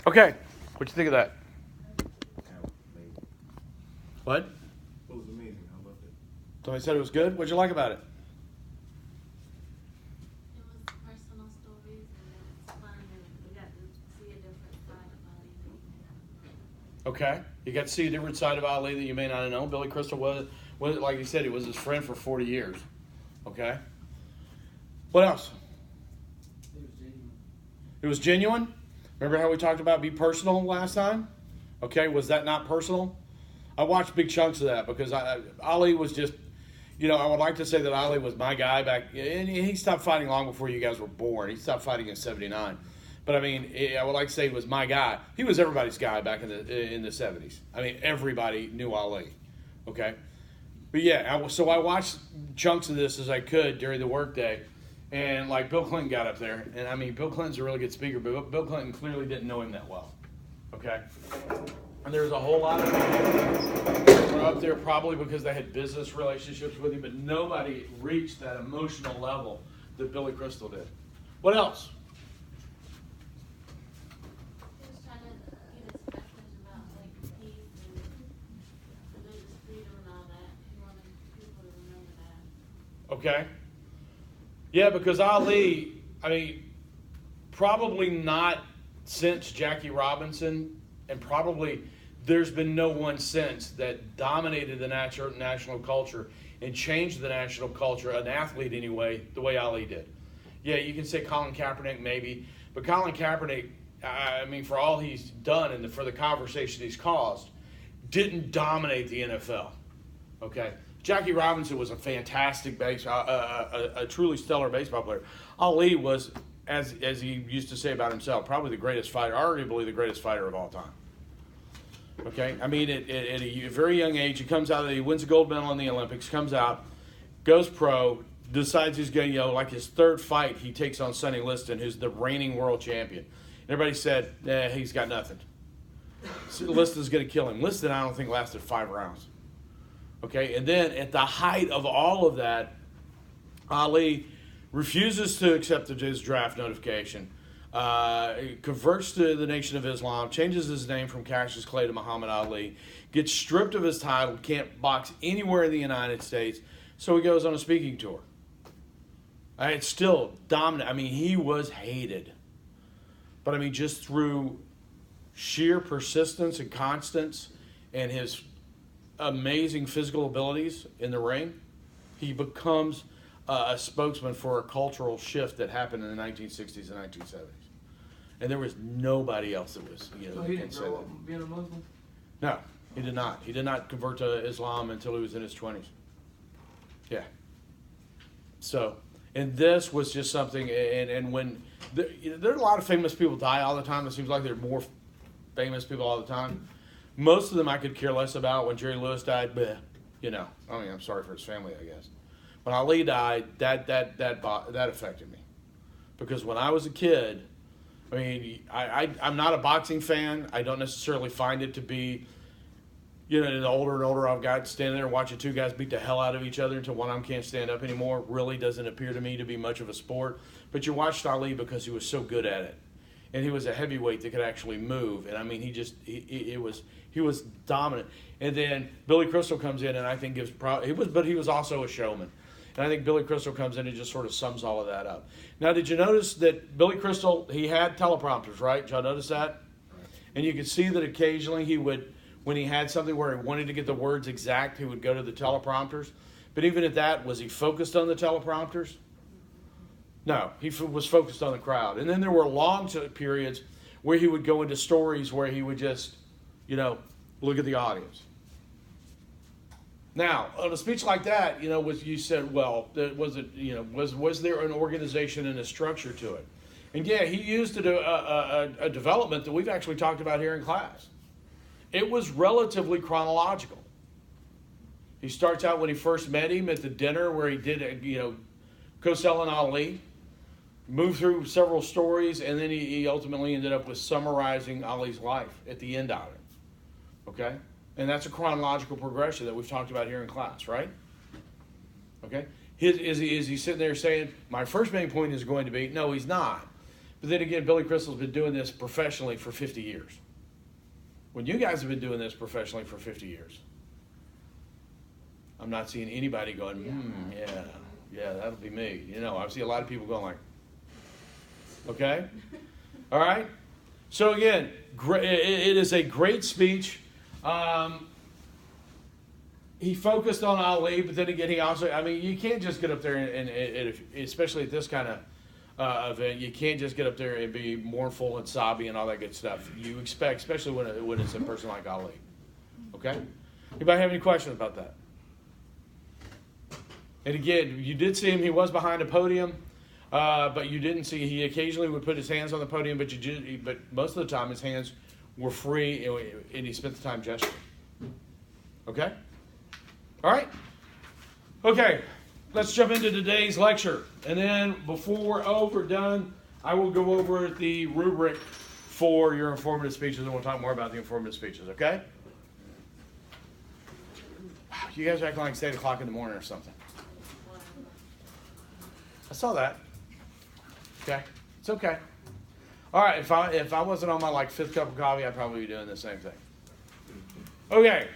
Okay, what'd you think of that? What? It was amazing. I loved it. Somebody said it was good. What'd you like about it? It was personal stories and it was fun and we got to see a different side of Ali. Okay, you got to see a different side of Ali that you may not have known. Billy Crystal was like you said, he was his friend for 40 years. Okay. What else? It was genuine. It was genuine. Remember how we talked about be personal last time? Okay, was that not personal? I watched big chunks of that because Ali was just, I would like to say that Ali was my guy back, and he stopped fighting long before you guys were born. He stopped fighting in '79, but I mean, I would like to say he was my guy. He was everybody's guy back in the '70s. I mean, everybody knew Ali. Okay, but yeah, so I watched chunks of this as I could during the workday. And like Bill Clinton got up there, and I mean, Bill Clinton's a really good speaker, but Bill Clinton clearly didn't know him that well. Okay? And there's a whole lot of people that were up there probably because they had business relationships with him, but nobody reached that emotional level that Billy Crystal did. What else? He was trying to get his message about like peace and religious freedom and all that. He wanted people to remember that. Okay? Yeah, because Ali, I mean, probably not since Jackie Robinson, and probably there's been no one since that dominated the national culture and changed the national culture, an athlete anyway, the way Ali did. Yeah, you can say Colin Kaepernick maybe, but Colin Kaepernick, I mean, for all he's done and for the conversation he's caused, didn't dominate the NFL. Okay? Jackie Robinson was a fantastic a truly stellar baseball player. Ali was, as he used to say about himself, probably the greatest fighter, arguably the greatest fighter of all time. Okay, I mean, at a very young age, he comes out, he wins a gold medal in the Olympics, comes out, goes pro, decides he's going to, like his third fight, he takes on Sonny Liston, who's the reigning world champion. Everybody said, he's got nothing. Liston's going to kill him. Liston, I don't think, lasted 5 rounds. Okay, and then at the height of all of that, Ali refuses to accept his draft notification, converts to the Nation of Islam, changes his name from Cassius Clay to Muhammad Ali, gets stripped of his title, can't box anywhere in the United States, so he goes on a speaking tour. It's still dominant. I mean, he was hated. But I mean, just through sheer persistence and constance and his amazing physical abilities in the ring, he becomes a spokesman for a cultural shift that happened in the 1960s and 1970s. And there was nobody else that was, So he didn't grow up being a Muslim? No, he did not. He did not convert to Islam until he was in his 20s. Yeah. So, and this was just something, and when, there are a lot of famous people die all the time. It seems like there are more famous people all the time. Most of them I could care less about. When Jerry Lewis died, bleh, I mean, I'm sorry for his family, I guess. When Ali died, that affected me. Because when I was a kid, I mean, I'm not a boxing fan. I don't necessarily find it to be, the older and older I've got, standing there watching two guys beat the hell out of each other until one of them can't stand up anymore really doesn't appear to me to be much of a sport. But you watched Ali because he was so good at it. And he was a heavyweight that could actually move. And I mean, he was dominant. And then Billy Crystal comes in and I think but he was also a showman. And I think Billy Crystal comes in and just sort of sums all of that up. Now, did you notice that Billy Crystal, he had teleprompters, right? Did y'all notice that? Right. And you could see that occasionally he would, when he had something where he wanted to get the words exact, he would go to the teleprompters. But even at that, was he focused on the teleprompters? No, he was focused on the crowd. And then there were long periods where he would go into stories where he would just, look at the audience. Now, on a speech like that, you said, well, was there an organization and a structure to it? And yeah, he used a development that we've actually talked about here in class. It was relatively chronological. He starts out when he first met him at the dinner where he did, Cosell and Ali. Moved through several stories, and then he ultimately ended up with summarizing Ali's life at the end of it. Okay? And that's a chronological progression that we've talked about here in class, right? Okay? Is he sitting there saying, my first main point is going to be, no, he's not. But then again, Billy Crystal's been doing this professionally for 50 years. When you guys have been doing this professionally for 50 years, I'm not seeing anybody going, yeah, that'll be me. You know, I see a lot of people going like, okay? All right? So again, it is a great speech. He focused on Ali, but then again, he also, I mean, you can't just get up there and especially at this kind of event, you can't just get up there and be mournful and sobby and all that good stuff. You expect, especially when it's a person like Ali. Okay? Anybody have any questions about that? And again, you did see him, he was behind a podium, but you didn't see, he occasionally would put his hands on the podium, but most of the time his hands were free and he spent the time gesturing. Okay? All right? Okay, let's jump into today's lecture. And then before we're done, I will go over the rubric for your informative speeches, and we'll talk more about the informative speeches, okay? You guys are acting like it's 8 o'clock in the morning or something. I saw that. Okay, it's okay. All right, if I wasn't on my like 5th cup of coffee, I'd probably be doing the same thing. Okay.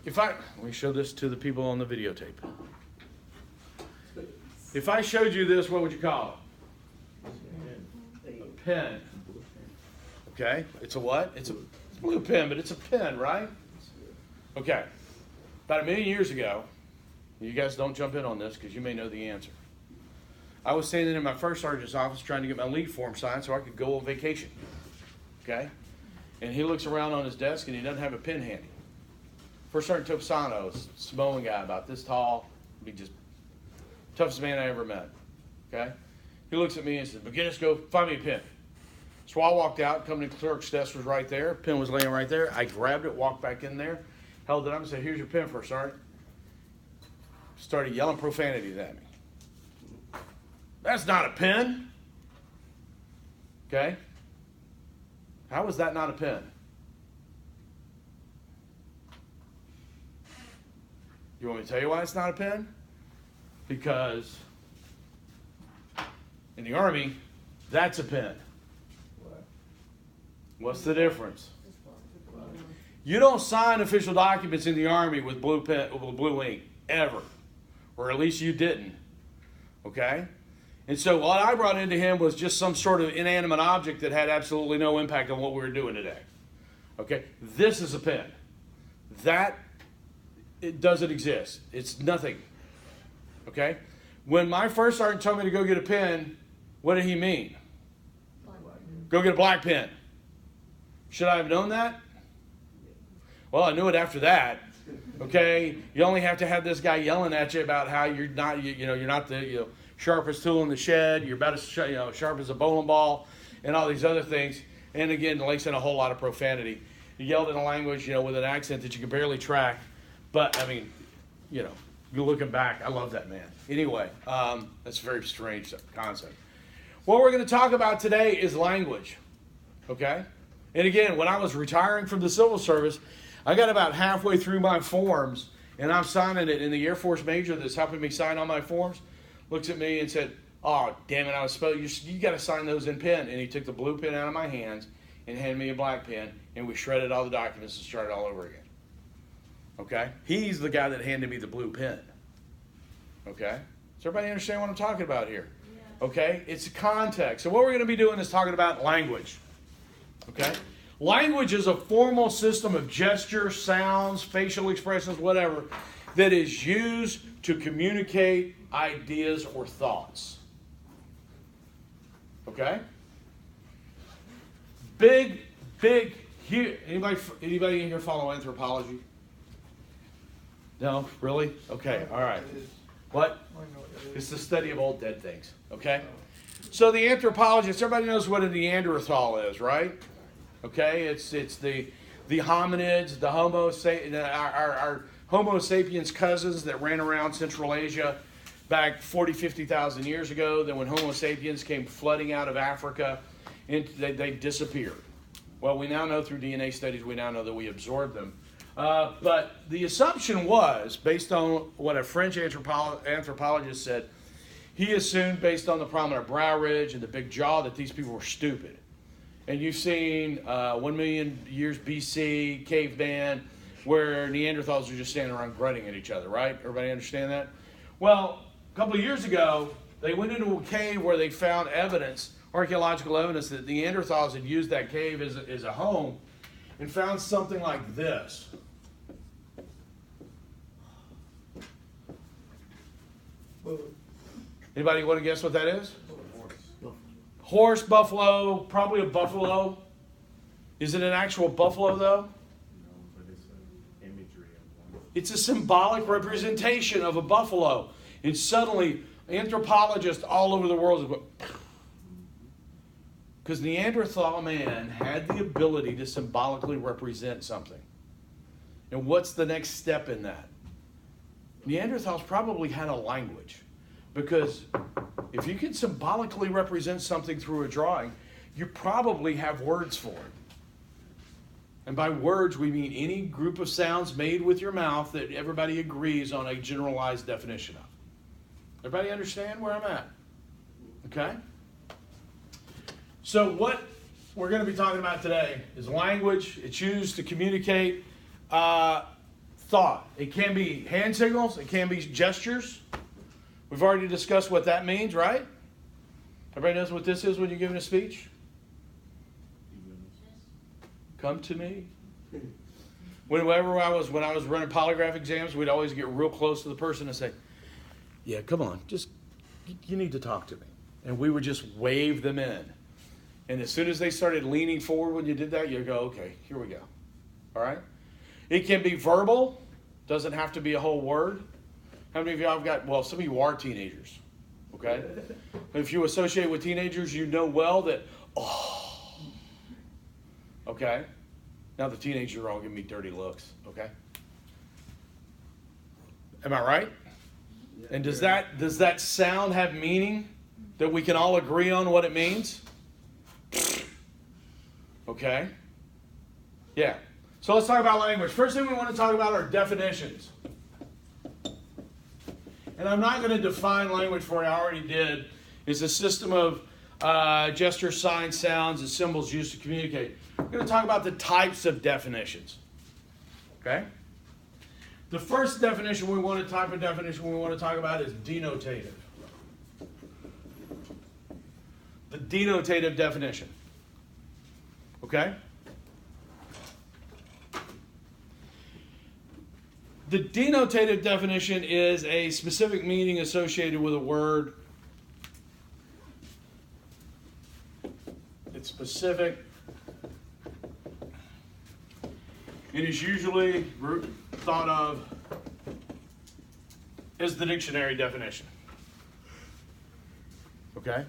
Let me show this to the people on the videotape. If I showed you this, what would you call it? A pen. Okay, it's a what? It's a blue pen, but it's a pen, right? Okay. About 1 million years ago, you guys don't jump in on this because you may know the answer. I was standing in my first sergeant's office trying to get my leave form signed so I could go on vacation. Okay? And he looks around on his desk and he doesn't have a pen handy. First Sergeant Topisano, Samoan guy about this tall, just toughest man I ever met. Okay? He looks at me and says, McGinnis, go find me a pen. So I walked out, company clerk's desk was right there, pen was laying right there. I grabbed it, walked back in there, held it up and said, here's your pen, First Sergeant. Started yelling profanities at me. That's not a pen. Okay? How is that not a pen? You want me to tell you why it's not a pen? Because in the Army, that's a pen. What's the difference? You don't sign official documents in the Army with blue pen, with blue ink, ever. Or at least you didn't. Okay? And so what I brought into him was just some sort of inanimate object that had absolutely no impact on what we were doing today. Okay? This is a pen. It doesn't exist. It's nothing. Okay? When my first sergeant told me to go get a pen, what did he mean? Go get a black pen. Should I have known that? Well, I knew it after that. Okay? You only have to have this guy yelling at you about how you're not, you're not the sharpest tool in the shed. You're about as sharp as a bowling ball, and all these other things. And again, laced in a whole lot of profanity. He yelled in a language, with an accent that you could barely track. But I mean, you're looking back, I love that man. Anyway, that's a very strange concept. What we're going to talk about today is language. Okay? And again, when I was retiring from the civil service, I got about halfway through my forms, and I'm signing it, and the Air Force major that's helping me sign all my forms looks at me and said, "Oh, damn it, I was supposed you got to sign those in pen." And he took the blue pen out of my hands and handed me a black pen, and we shredded all the documents and started all over again. Okay? He's the guy that handed me the blue pen. Okay? Does everybody understand what I'm talking about here? Yeah. Okay? It's context. So what we're going to be doing is talking about language. Okay? Language is a formal system of gestures, sounds, facial expressions, whatever, that is used to communicate ideas or thoughts. Okay? Big, huge. Anybody in here follow anthropology? No? Really? Okay, all right. What? It's the study of old dead things. Okay? So the anthropologist, everybody knows what a Neanderthal is, right? Okay? It's the hominids, the our Homo sapiens cousins that ran around Central Asia back 40, 50,000 years ago. Then when Homo sapiens came flooding out of Africa, they disappeared. Well, we now know through DNA studies, we now know that we absorbed them. But the assumption was, based on what a French anthropologist said, he assumed, based on the prominent brow ridge and the big jaw, that these people were stupid. And you've seen 1 million years BC, caveman, where Neanderthals are just standing around grunting at each other, right? Everybody understand that? Well, a couple of years ago, they went into a cave where they found evidence, archaeological evidence, that Neanderthals had used that cave as a home, and found something like this. Anybody want to guess what that is? Horse, buffalo, probably a buffalo. Is it an actual buffalo, though? No, but it's an imagery of one. It's a symbolic representation of a buffalo. And suddenly, anthropologists all over the world go, because Neanderthal man had the ability to symbolically represent something. And what's the next step in that? Neanderthals probably had a language. Because if you can symbolically represent something through a drawing, you probably have words for it. And by words, we mean any group of sounds made with your mouth that everybody agrees on a generalized definition of. Everybody understand where I'm at? Okay? So what we're going to be talking about today is language. It's used to communicate thought. It can be hand signals. It can be gestures. We've already discussed what that means, right? Everybody knows what this is when you're giving a speech? Come to me. Whenever I was running polygraph exams, we'd always get real close to the person and say, yeah, come on, just, you need to talk to me. And we would just wave them in. And as soon as they started leaning forward when you did that, you go, okay, here we go. All right? It can be verbal. Doesn't have to be a whole word. How many of y'all have got, well, some of you are teenagers, okay? If you associate with teenagers, you know well that, oh, okay? Now the teenagers are all giving me dirty looks, okay? Am I right? And does that sound have meaning that we can all agree on what it means? Okay? Yeah. So let's talk about language. First thing we want to talk about are definitions. And I'm not going to define language for you. I already did. It's a system of gestures, signs, sounds, and symbols used to communicate. We're going to talk about the types of definitions. Okay? The first definition we want to talk about is denotative. The denotative definition. Okay? The denotative definition is a specific meaning associated with a word. It's specific. It is usually thought of as the dictionary definition. Okay?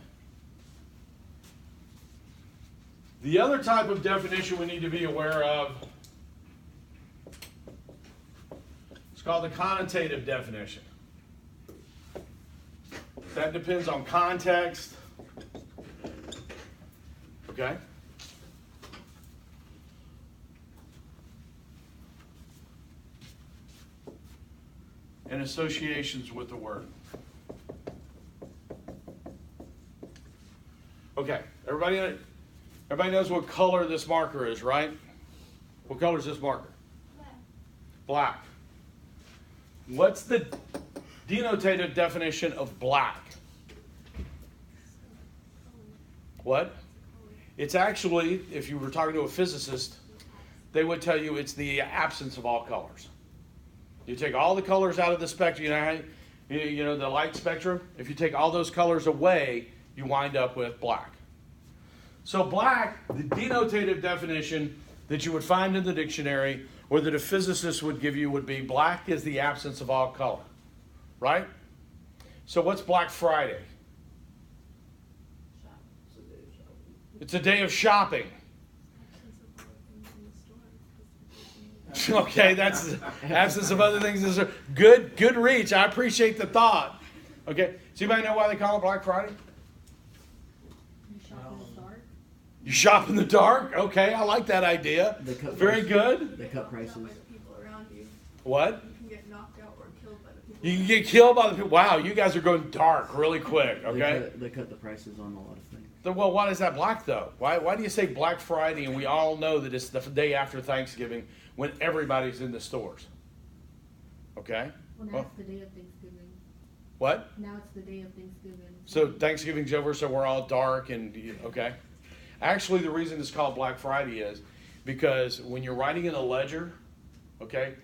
The other type of definition we need to be aware of, it's called the connotative definition. That depends on context. Okay? And associations with the word. Okay, everybody knows what color this marker is, right? What color is this marker? Black. What's the denotative definition of black? What? It's actually, if you were talking to a physicist, they would tell you it's the absence of all colors. You take all the colors out of the spectrum, you know the light spectrum. If you take all those colors away, you wind up with black. So black, the denotative definition that you would find in the dictionary or that a physicist would give you would be black is the absence of all color. Right? So what's Black Friday? It's a day of shopping. Okay, that's the absence of other things. Good reach. I appreciate the thought. Okay, does anybody know why they call it Black Friday? You shop in the dark? Okay, I like that idea. Very good. They cut prices. By the people around you. What? You can get knocked out or killed by the people You can get killed by the people. Wow, you guys are going dark really quick, okay? They cut the prices on a lot of things. Well, why is that black, though? Why do you say Black Friday and we all know that it's the day after Thanksgiving when everybody's in the stores? Okay? Well, now it's the day of Thanksgiving. What? Now it's the day of Thanksgiving. So Thanksgiving's over, so we're all dark and, okay? Actually, the reason it's called Black Friday is because when you're writing in a ledger, okay,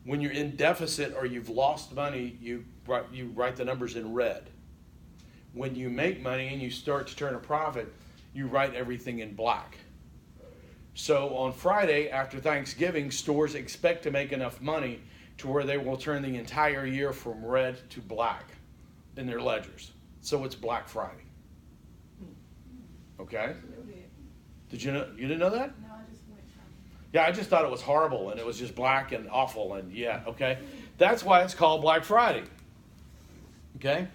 when you're in deficit or you've lost money, you write the numbers in red. When you make money and you start to turn a profit, you write everything in black. So on Friday after Thanksgiving, stores expect to make enough money to where they will turn the entire year from red to black in their ledgers. So it's Black Friday. Okay? Did you know? You didn't know that? No, I just went from. Yeah, I just thought it was horrible and it was just black and awful and yeah, okay? That's why it's called Black Friday. Okay?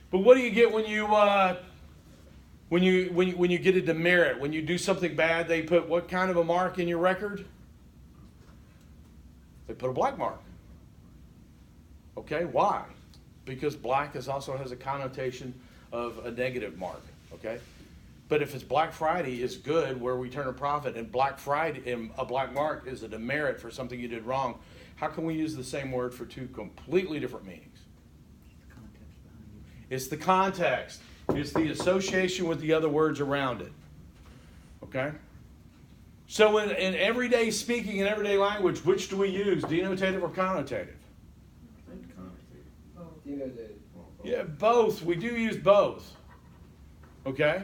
But what do you get when you get a demerit? When you do something bad, they put what kind of a mark in your record? They put a black mark. Okay, why? Because black also has a connotation of a negative mark, okay? But if it's Black Friday is good, where we turn a profit, and Black Friday and a black mark is a demerit for something you did wrong, how can we use the same word for two completely different meanings? It's the context. It's the association with the other words around it. Okay? So in everyday speaking, in everyday language, which do we use? Denotative or connotative? Yeah, both. We do use both. Okay?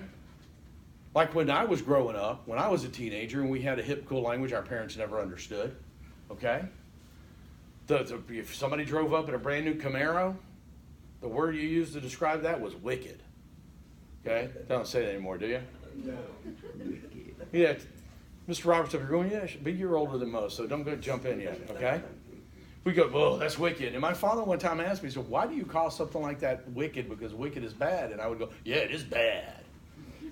Like when I was growing up, when I was a teenager, and we had a hip, cool language our parents never understood. Okay? If somebody drove up in a brand new Camaro, the word you used to describe that was wicked. Okay? Don't say that anymore, do you? No. Yeah. Mr. Roberts up here going, yeah, but you're older than most, so don't go jump in yet, okay? We go, whoa, that's wicked. And my father one time asked me, so why do you call something like that wicked? Because wicked is bad. And I would go, yeah, it is bad.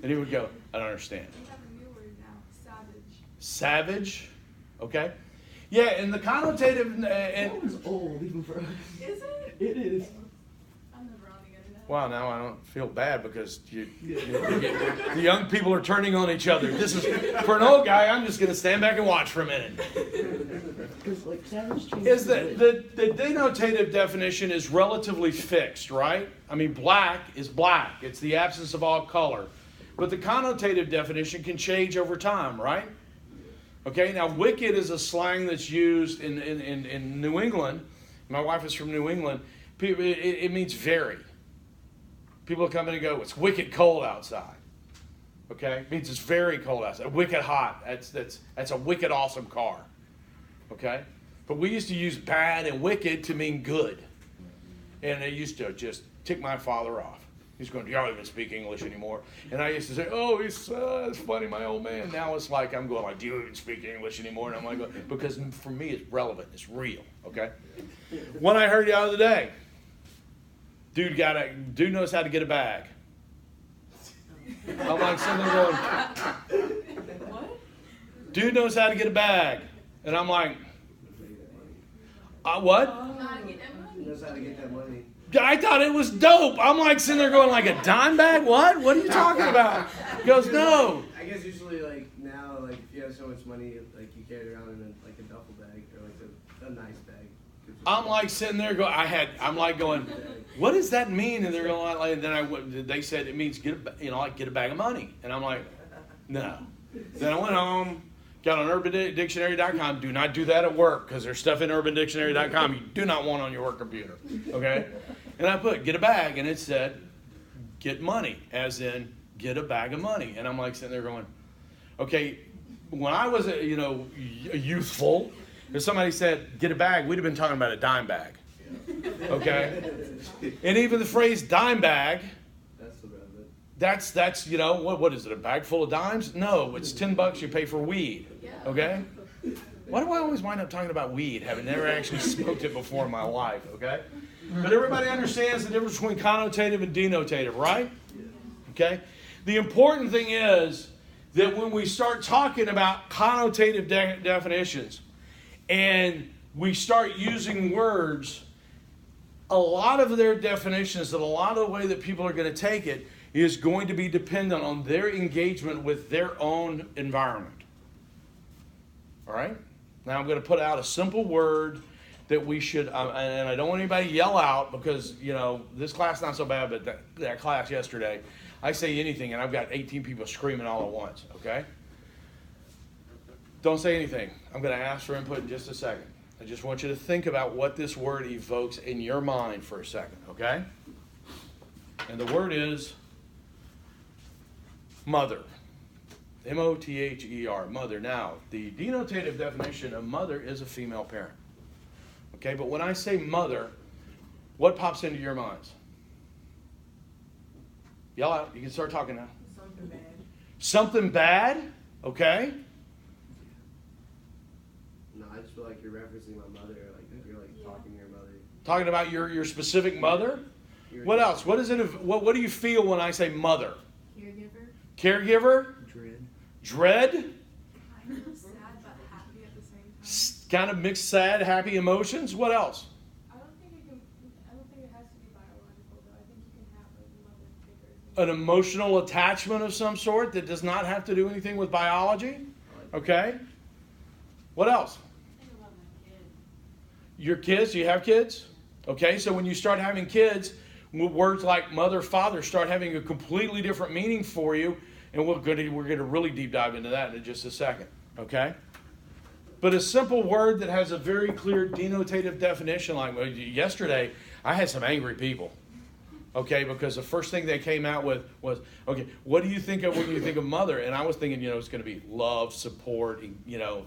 And he would go, I don't understand. We have a new word now, savage. Savage? Okay. Yeah, and the connotative, That was old even for us. Is it? It is. I'm never on the internet. well, now I don't feel bad because the young people are turning on each other. This is, for an old guy, I'm just going to stand back and watch for a minute. Because like savage change. Is the denotative definition is relatively fixed, right? I mean, black is black. It's the absence of all color. But the connotative definition can change over time, right? Okay, now wicked is a slang that's used in New England. My wife is from New England. It means very. People come in and go, it's wicked cold outside. Okay, it means it's very cold outside. Wicked hot. That's a wicked awesome car. Okay, but we used to use bad and wicked to mean good, and it used to just tick my father off. He's going, y'all don't even speak English anymore. And I used to say, oh, it's funny, my old man. Now it's like, I'm going like, do you even speak English anymore? And I'm like, because for me it's relevant, it's real, okay? One I heard the other day, dude knows how to get a bag. I'm like sitting there going, What? dude knows how to get a bag. And I'm like, what? Gotta get that money. Knows how to get that money. I thought it was dope. I'm like sitting there going like a dime bag? What? What are you talking about? He goes, no. I guess usually like now, like if you have so much money, like you carry it around in like a duffel bag or like a nice bag. I'm like sitting there going, I'm like going, what does that mean? And they're going like, then they said it means get a bag of money. And I'm like, no. Then I went home, got on UrbanDictionary.com. Do not do that at work because there's stuff in UrbanDictionary.com you do not want on your work computer. Okay? And I put get a bag, and it said get money, as in get a bag of money. And I'm like sitting there going, okay, when I was youthful, if somebody said get a bag, we'd have been talking about a dime bag. Okay? And even the phrase dime bag, that's what is it, a bag full of dimes? No, it's $10 you pay for weed. Okay? Why do I always wind up talking about weed, having never actually smoked it before in my life, okay? But everybody understands the difference between connotative and denotative, right? Okay? The important thing is that when we start talking about connotative definitions and we start using words a lot of their definitions and a lot of the way that people are going to take it is going to be dependent on their engagement with their own environment. All right? Now I'm going to put out a simple word that we should, and I don't want anybody to yell out because, this class not so bad, but that class yesterday, I say anything and I've got 18 people screaming all at once, okay? Don't say anything. I'm going to ask for input in just a second. I just want you to think about what this word evokes in your mind for a second, okay? And the word is mother. M-O-T-H-E-R, mother. Now, the denotative definition of mother is a female parent. Okay, but when I say mother, what pops into your minds? Yell out. You can start talking now. Something bad. Something bad? Okay. No, I just feel like you're referencing my mother. Like if you're like talking to your mother. Talking about your specific mother? You're What else? What is it? What do you feel when I say mother? Caregiver. Caregiver? Dread. Dread? Kind of sad but happy at the same time. Kind of mixed sad, happy emotions. What else? I don't think it has to be biological though. I think you can have like mother figures. An emotional attachment of some sort that does not have to do anything with biology. Okay. What else? Think about my kids. Your kids? Do you have kids? Okay, so when you start having kids, words like mother, father start having a completely different meaning for you, and we're going to really deep dive into that in just a second. Okay. But a simple word that has a very clear denotative definition, like yesterday, I had some angry people. Okay, because the first thing they came out with was, okay, what do you think of when you think of mother? And I was thinking, it's going to be love, support,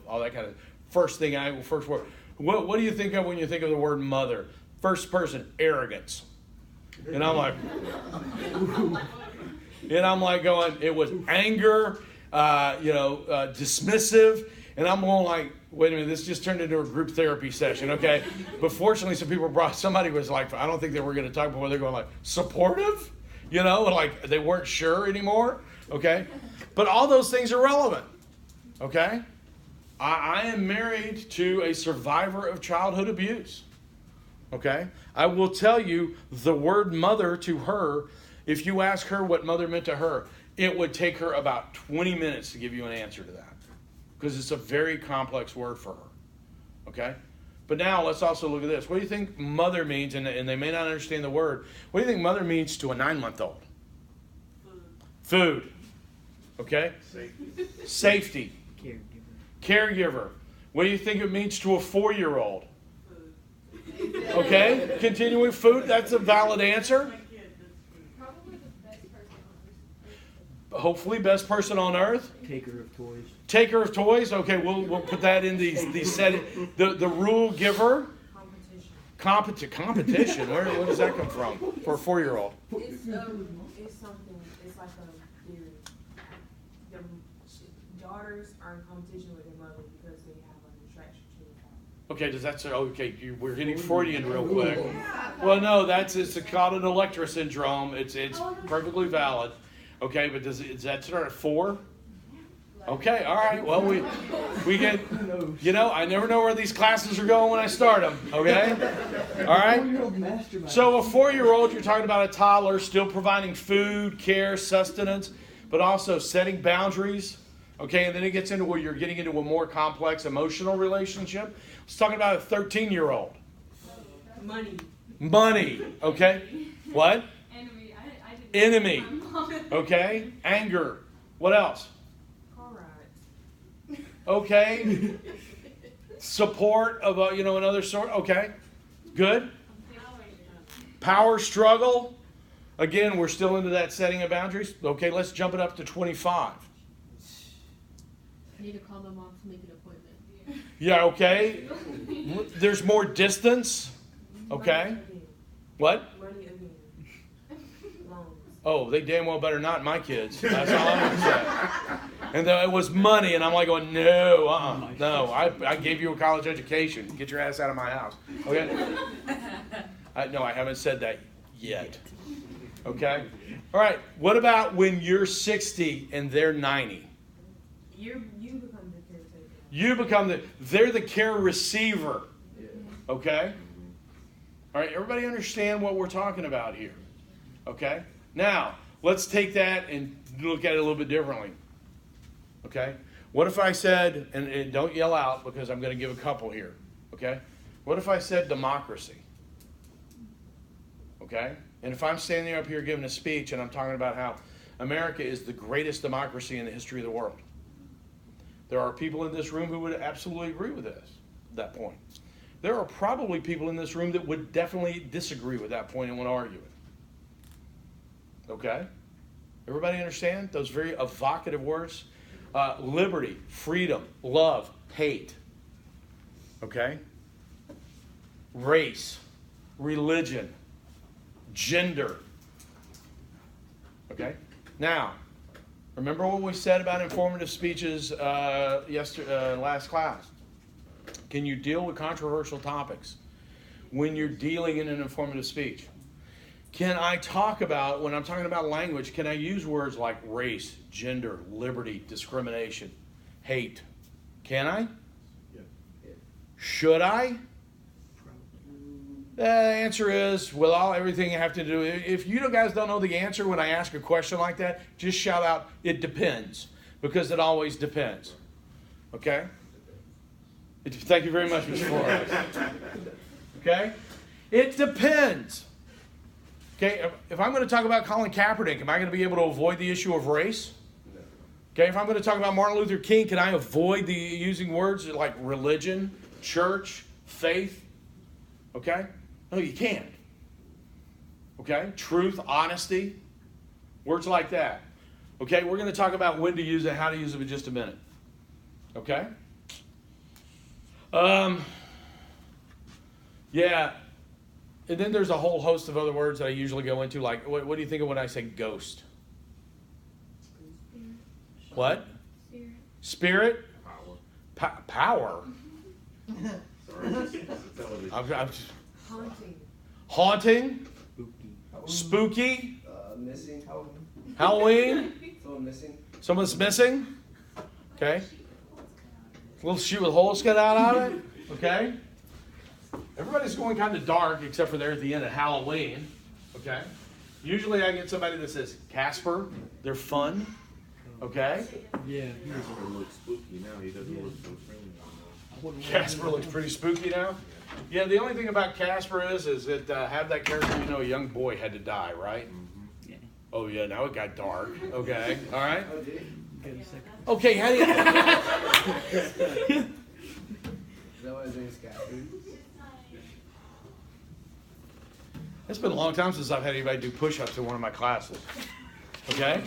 all that kind of first word. What do you think of when you think of the word mother? First person, arrogance. And I'm like, going, it was anger, dismissive. And I'm going like, wait a minute, this just turned into a group therapy session, okay? But fortunately, somebody was like, I don't think they were going to talk, but they're going like, supportive? Like they weren't sure anymore, okay? But all those things are relevant, okay? I am married to a survivor of childhood abuse, okay? I will tell you the word mother to her, if you ask her what mother meant to her, it would take her about 20 minutes to give you an answer to that. Because it's a very complex word for her, okay? But now let's also look at this. What do you think mother means? And they may not understand the word. What do you think mother means to a 9-month-old? Food. Okay? Safety. Caregiver. What do you think it means to a 4-year-old? Okay? Continuing food. That's a valid answer. Probably the best person on earth. Hopefully best person on earth. Taker of toys. Taker of toys. Okay, we'll put that in these setting. The rule giver. Competition. Where does that come from for a 4-year-old? It's something. It's like a theory. The daughters are in competition with their mother because they have an attraction to the father. Okay, does that say? Okay, we're getting Freudian real quick. Well, no, it's called an Electra syndrome. It's perfectly valid. Okay, but does that start at 4? Okay, all right. Well, we get, I never know where these classes are going when I start them. Okay, all right. 4-year-old mastermind. So a 4-year-old, you're talking about a toddler, still providing food, care, sustenance, but also setting boundaries. Okay, and then it gets into where you're getting into a more complex emotional relationship. Let's talk about a 13-year-old. Money. Okay. What? Enemy. I didn't Enemy. Okay. Anger. What else? Car rides. Okay. Support of another sort. Okay. Good. Power struggle. Again, we're still into that setting of boundaries. Okay, let's jump it up to 25. I need to call my mom to make an appointment. Yeah, okay. There's more distance. Okay. Money again. What? Money again. Loans. Oh, they damn well better not my kids. That's all I'm going to say. And it was money, and I'm like going, no, no. I gave you a college education. Get your ass out of my house. Okay? No, I haven't said that yet. Okay? All right. What about when you're 60 and they're 90? You become the caretaker. They're the care receiver. Okay? All right, everybody understand what we're talking about here? Okay? Now, let's take that and look at it a little bit differently. Okay? What if I said, and don't yell out because I'm going to give a couple here. Okay? What if I said democracy? Okay? And if I'm standing up here giving a speech and I'm talking about how America is the greatest democracy in the history of the world, there are people in this room who would absolutely agree with that point. There are probably people in this room that would definitely disagree with that point and would argue it. Okay? Everybody understand those very evocative words? Liberty, freedom, love, hate. Okay? Race, religion, gender. Okay? Now, remember what we said about informative speeches last class. Can you deal with controversial topics when you're dealing in an informative speech? Can I talk about, when I'm talking about language, can I use words like race, gender, liberty, discrimination, hate? Can I? Yeah. Should I? The answer is, well, everything you have to do. If you guys don't know the answer when I ask a question like that, just shout out, it depends. Because it always depends. Okay? Thank you very much, Mr. Flores. Okay? It depends. Okay, if I'm going to talk about Colin Kaepernick, am I going to be able to avoid the issue of race? Okay, if I'm going to talk about Martin Luther King, can I avoid using words like religion, church, faith? Okay? No, you can't. Okay? Truth, honesty, words like that. Okay, we're going to talk about when to use it, how to use it in just a minute. Okay? Yeah. And then there's a whole host of other words that I usually go into, like, what do you think of when I say ghost? What? Spirit? Power? Sorry, television. I'm just, Haunting. haunting? Spooky? Missing. Halloween? Someone missing. Someone's missing? Okay. A little shoe with holes cut out of it? Okay. Everybody's going kind of dark except for there at the end of Halloween. Okay. Usually I get somebody that says Casper. They're fun. Okay. Yeah. Casper looks spooky now. He doesn't look so friendly. Casper looks pretty spooky now. Yeah, the only thing about Casper is that have that character, a young boy had to die, right? Yeah. Oh yeah, now it got dark. Okay, all right. Oh, dude. Get a second. Okay, how do you? Is that what his name is, Catherine? It's been a long time since I've had anybody do push-ups in one of my classes. Okay.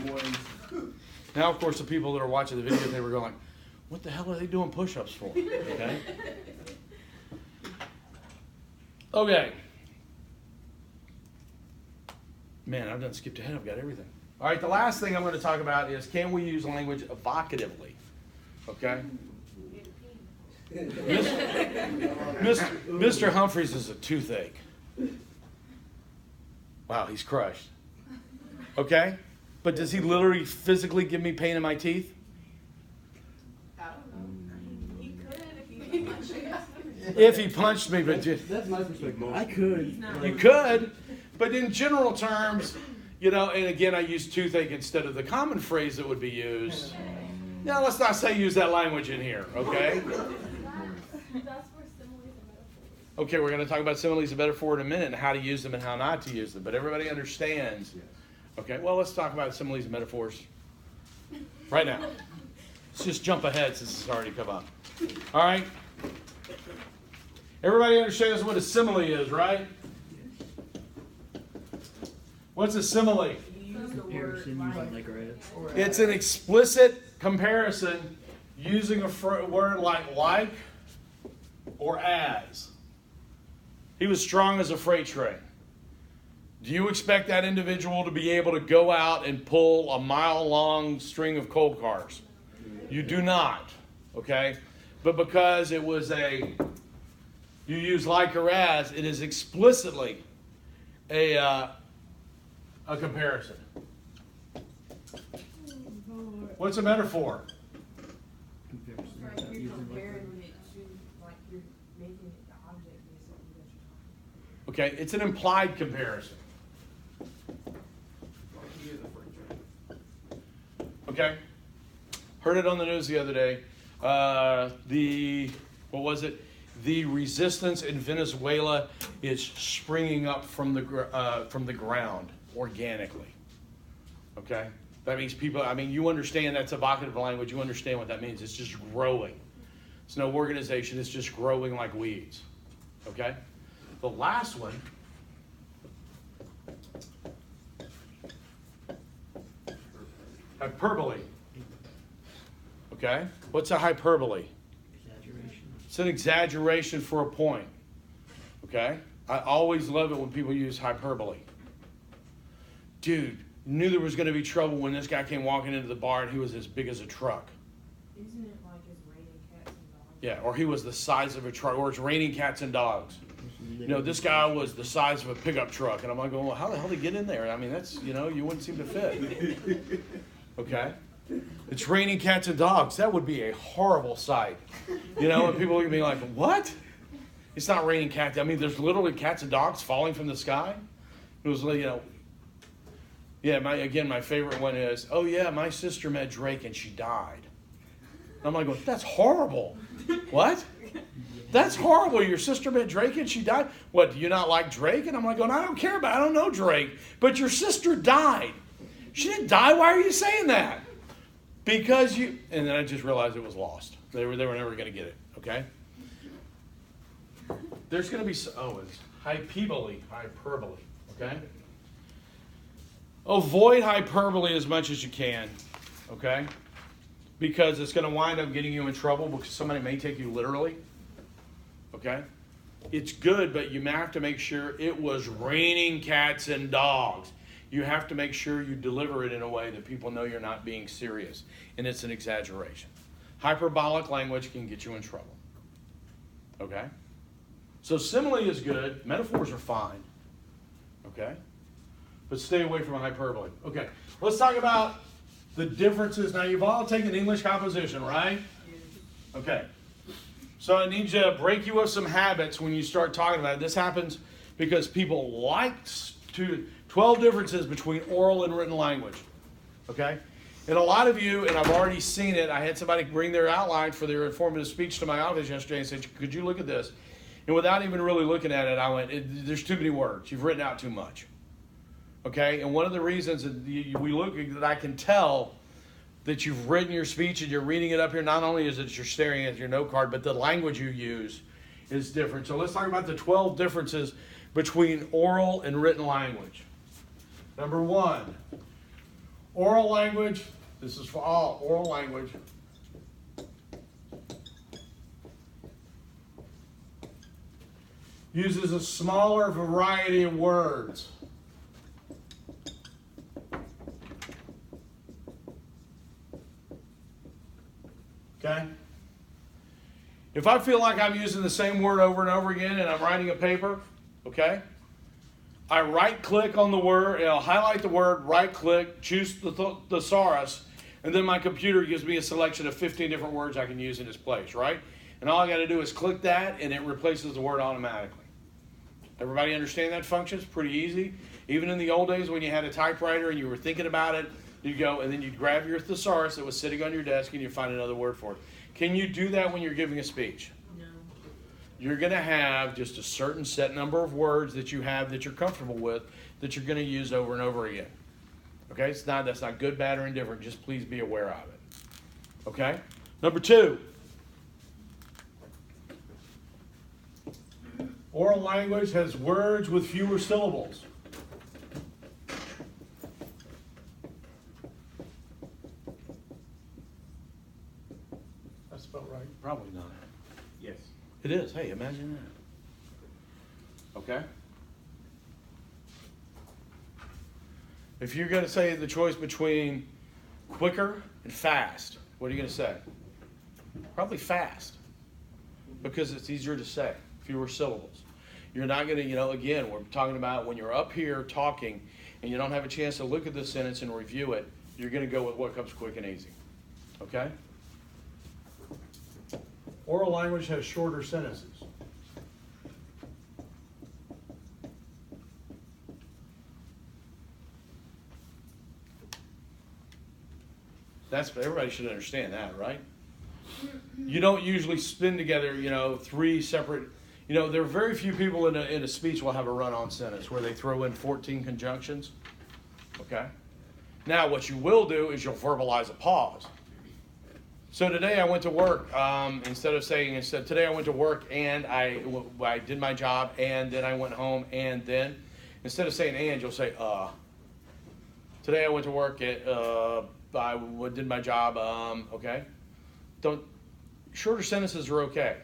Now, of course, the people that are watching the video, they were going, "What the hell are they doing push-ups for?" Okay. Okay. Man, I've done skipped ahead. I've got everything. All right, the last thing I'm going to talk about is, can we use language evocatively? Okay? Mr. Humphreys is a toothache. Wow, he's crushed. Okay? But does he literally physically give me pain in my teeth? I don't know. He could if he punched you. If he punched me, but just... That's my perspective. I could. You could, but in general terms, and again, I use toothache instead of the common phrase that would be used. Now, let's not say use that language in here, okay? That's for similes and metaphors. Okay, we're going to talk about similes and metaphor in a minute and how to use them and how not to use them. But everybody understands. Okay, well, let's talk about similes and metaphors right now. Let's just jump ahead since it's already come up. All right? Everybody understands what a simile is, right? What's a simile? You use the word Comparison using like or as. It's an explicit comparison using a word like or as. He was strong as a freight train. Do you expect that individual to be able to go out and pull a mile-long string of coal cars? You do not, okay? But because it was you use like or as, it is explicitly a comparison. What's a metaphor? Comparison. Right, Using you're like comparing it to, like, you're making it the object of something that you're talking Okay, it's an implied comparison. Okay, heard it on the news the other day. What was it? The resistance in Venezuela is springing up from the ground organically. Okay, that means people. I mean, you understand that's evocative language. You understand what that means. It's just growing. It's no organization. It's just growing like weeds. Okay, the last one. Hyperbole. Okay, what's a hyperbole? Exaggeration. It's an exaggeration for a point. Okay, I always love it when people use hyperbole. Dude, knew there was going to be trouble when this guy came walking into the bar and he was as big as a truck. Isn't it like it's raining cats and dogs? Yeah, or he was the size of a truck, or it's raining cats and dogs. You know, this guy was the size of a pickup truck, and I'm like, well, how the hell did he get in there? I mean, that's, you know, you wouldn't seem to fit. Okay? It's raining cats and dogs. That would be a horrible sight. You know, and people would be like, what? It's not raining cats. I mean, there's literally cats and dogs falling from the sky. It was, you know, yeah, my favorite one is, oh yeah, my sister met Drake and she died. And I'm like, well, that's horrible. What? That's horrible. Your sister met Drake and she died? What, do you not like Drake? And I'm like, I don't care about it. I don't know Drake. But your sister died. She didn't die. Why are you saying that? Because you... And then I just realized it was lost. They were never going to get it. Okay? There's going to be... Oh, it's hyperbole. Okay? Avoid hyperbole as much as you can. Okay? Because it's going to wind up getting you in trouble because somebody may take you literally. Okay? It's good, but you have to make sure it was raining cats and dogs. You have to make sure you deliver it in a way that people know you're not being serious. And it's an exaggeration. Hyperbolic language can get you in trouble. Okay? So simile is good. Metaphors are fine. Okay? But stay away from hyperbole. Okay. Let's talk about the differences. Now, you've all taken English composition, right? Okay. So I need you to break you of some habits when you start talking about it. This happens because people like 12 differences between oral and written language. Okay? And a lot of you, and I've already seen it, I had somebody bring their outline for their informative speech to my office yesterday and said, could you look at this? And without even really looking at it, I went, there's too many words. You've written out too much. Okay? And one of the reasons that we look that I can tell that you've written your speech and you're reading it up here, not only is it you're staring at your note card, but the language you use is different. So let's talk about the 12 differences between oral and written language. Number 1, oral language. This is for all oral language. Uses a smaller variety of words. Okay? If I feel like I'm using the same word over and over again and I'm writing a paper, okay? I right-click on the word, and I'll highlight the word, right-click, choose the thesaurus, and then my computer gives me a selection of 15 different words I can use in its place, right? And all I got to do is click that, and it replaces the word automatically. Everybody understand that function? It's pretty easy. Even in the old days when you had a typewriter and you were thinking about it, you'd go, and then you'd grab your thesaurus that was sitting on your desk, and you'd find another word for it. Can you do that when you're giving a speech? No. You're going to have just a certain set number of words that you have that you're comfortable with that you're going to use over and over again. Okay? That's not good, bad, or indifferent. Just please be aware of it. Okay? Number 2. Oral language has words with fewer syllables. That's about right. Probably not. Yes. It is. Hey, imagine that. Okay? If you're going to say the choice between quicker and fast, what are you going to say? Probably fast. Because it's easier to say. Fewer syllables. You're not going to, again, we're talking about when you're up here talking and you don't have a chance to look at the sentence and review it, you're going to go with what comes quick and easy. Okay? Oral language has shorter sentences. everybody should understand that, right? You don't usually spin together, three separate. There are very few people in a speech will have a run-on sentence where they throw in 14 conjunctions. Okay. Now, what you will do is you'll verbalize a pause. So today I went to work. Today I went to work and I did my job and then I went home and then, instead of saying and, you'll say Today I went to work I did my job. Okay. Shorter sentences are okay.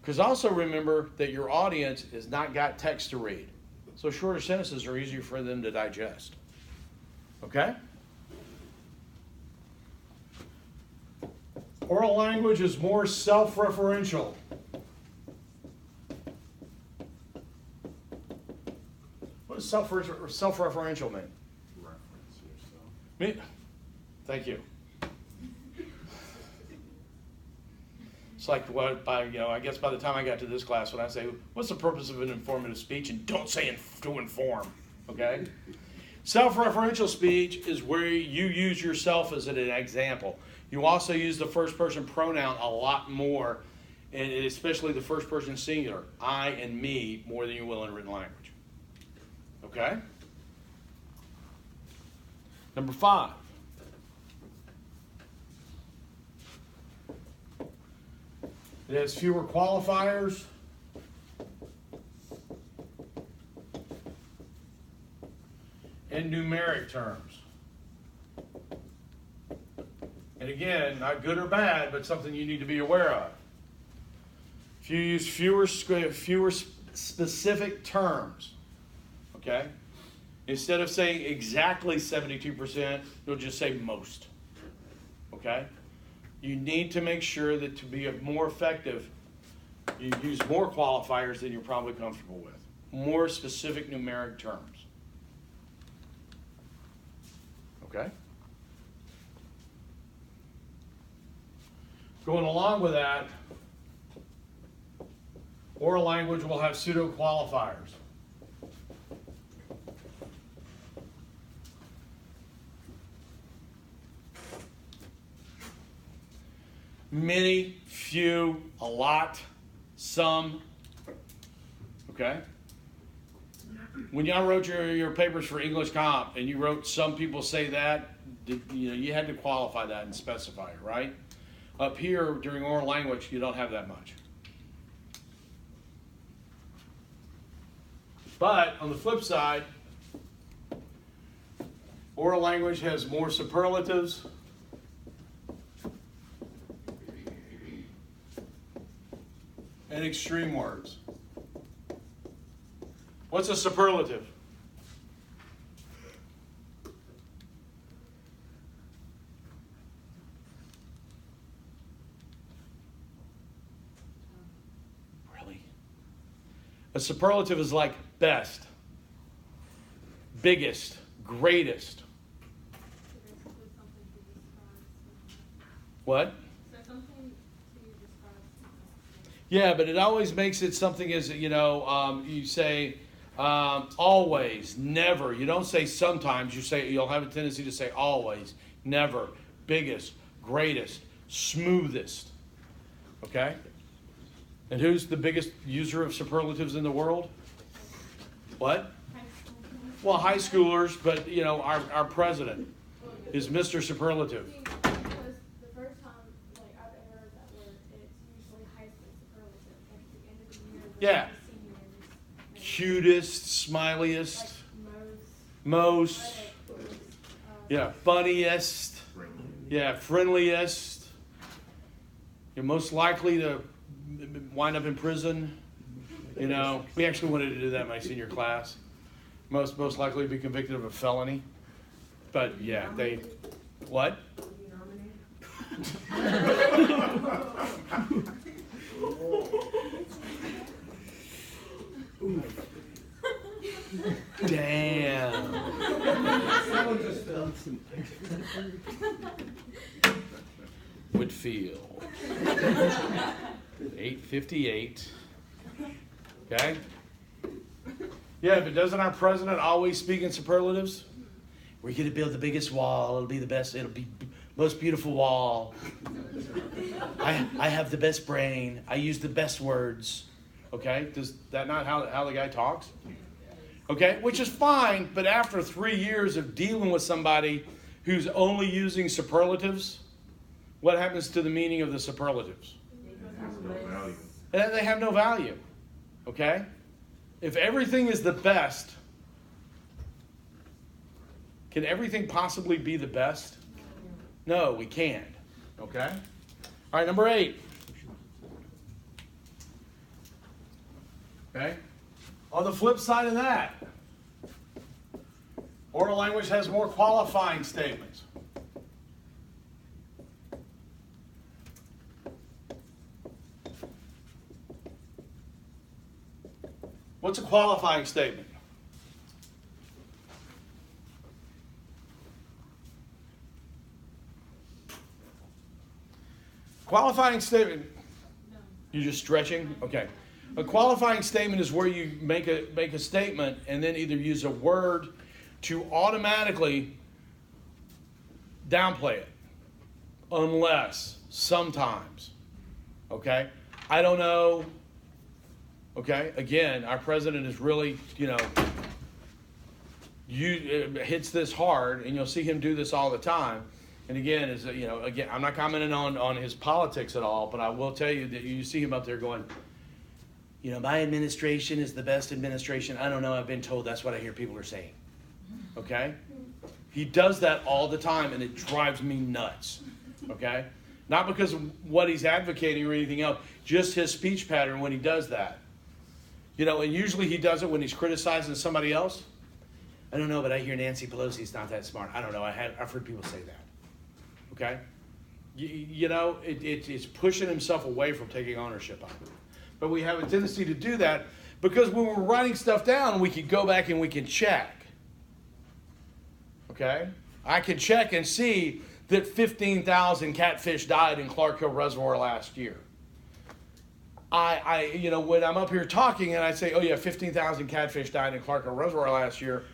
Because also remember that your audience has not got text to read. So shorter sentences are easier for them to digest. Okay? Oral language is more self-referential. What does self-referential mean? Reference yourself. Thank you. It's like I guess by the time I got to this class, when I say, "What's the purpose of an informative speech?" and don't say to inform, okay? Self-referential speech is where you use yourself as an example. You also use the first-person pronoun a lot more, and especially the first-person singular, I and me, more than you will in written language. Okay? Number 5. It has fewer qualifiers. And numeric terms. And again, not good or bad, but something you need to be aware of. If you use fewer specific terms, okay? Instead of saying exactly 72%, you'll just say most. Okay? You need to make sure that to be more effective, you use more qualifiers than you're probably comfortable with. More specific numeric terms. Okay? Going along with that, oral language will have pseudo-qualifiers. Many, few, a lot, some. Okay? When y'all wrote your papers for English Comp and you wrote some people say that, you had to qualify that and specify it, right? Up here during oral language, you don't have that much. But on the flip side, oral language has more superlatives. And extreme words. What's a superlative? Really? A superlative is like best, biggest, greatest. What? Yeah, but it always makes it something as, you say always, never. You don't say sometimes. You'll have a tendency to say always, never, biggest, greatest, smoothest. Okay? And who's the biggest user of superlatives in the world? What? Well, high schoolers, but, our president is Mr. Superlative. Yeah. Cutest, smiliest, most, yeah, funniest, yeah, friendliest. You're most likely to wind up in prison. We actually wanted to do that in my senior class. Most likely to be convicted of a felony. But yeah, what? Damn. Whitfield. 858. Okay? Yeah, but doesn't our president always speak in superlatives? We're going to build the biggest wall. It'll be the best. It'll be most beautiful wall. I have the best brain. I use the best words. Okay? Does that not how the guy talks? Okay? Which is fine, but after 3 years of dealing with somebody who's only using superlatives, what happens to the meaning of the superlatives? Has no value. They have no value. Okay? If everything is the best, can everything possibly be the best? No, we can't. Okay? All right, number 8. Okay? On the flip side of that, oral language has more qualifying statements. What's a qualifying statement? Qualifying statement. You're just stretching? Okay. A qualifying statement is where you make a statement and then either use a word to automatically downplay it. Unless, sometimes. Okay? I don't know. Okay? Again, our president is really, hits this hard, and you'll see him do this all the time. And again, I'm not commenting on his politics at all, but I will tell you that you see him up there going, my administration is the best administration. I don't know. I've been told that's what I hear people are saying. Okay? He does that all the time, and it drives me nuts. Okay? Not because of what he's advocating or anything else, just his speech pattern when he does that. And usually he does it when he's criticizing somebody else. I don't know, but I hear Nancy Pelosi's not that smart. I don't know. I've heard people say that. Okay? It's pushing himself away from taking ownership of it. But we have a tendency to do that because when we're writing stuff down, we can go back and we can check. Okay? I can check and see that 15,000 catfish died in Clark Hill Reservoir last year. When I'm up here talking and I say, 15,000 catfish died in Clark Hill Reservoir last year,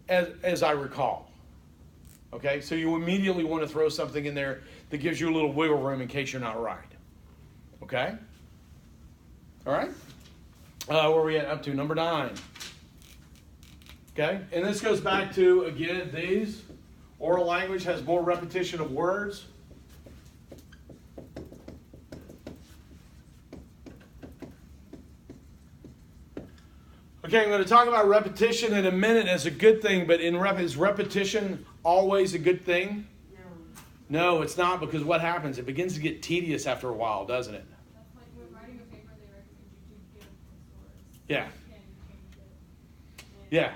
as I recall. Okay? So you immediately want to throw something in there that gives you a little wiggle room in case you're not right. Okay? All right? Where are we at? Up to number 9. Okay? And this goes back to, again, these. Oral language has more repetition of words. Okay, I'm going to talk about repetition in a minute as a good thing, but is repetition always a good thing? No, it's not, because what happens? It begins to get tedious after a while, doesn't it? That's like when writing a paper, they recommend you to give the source. Yeah. You can't change it. Yeah.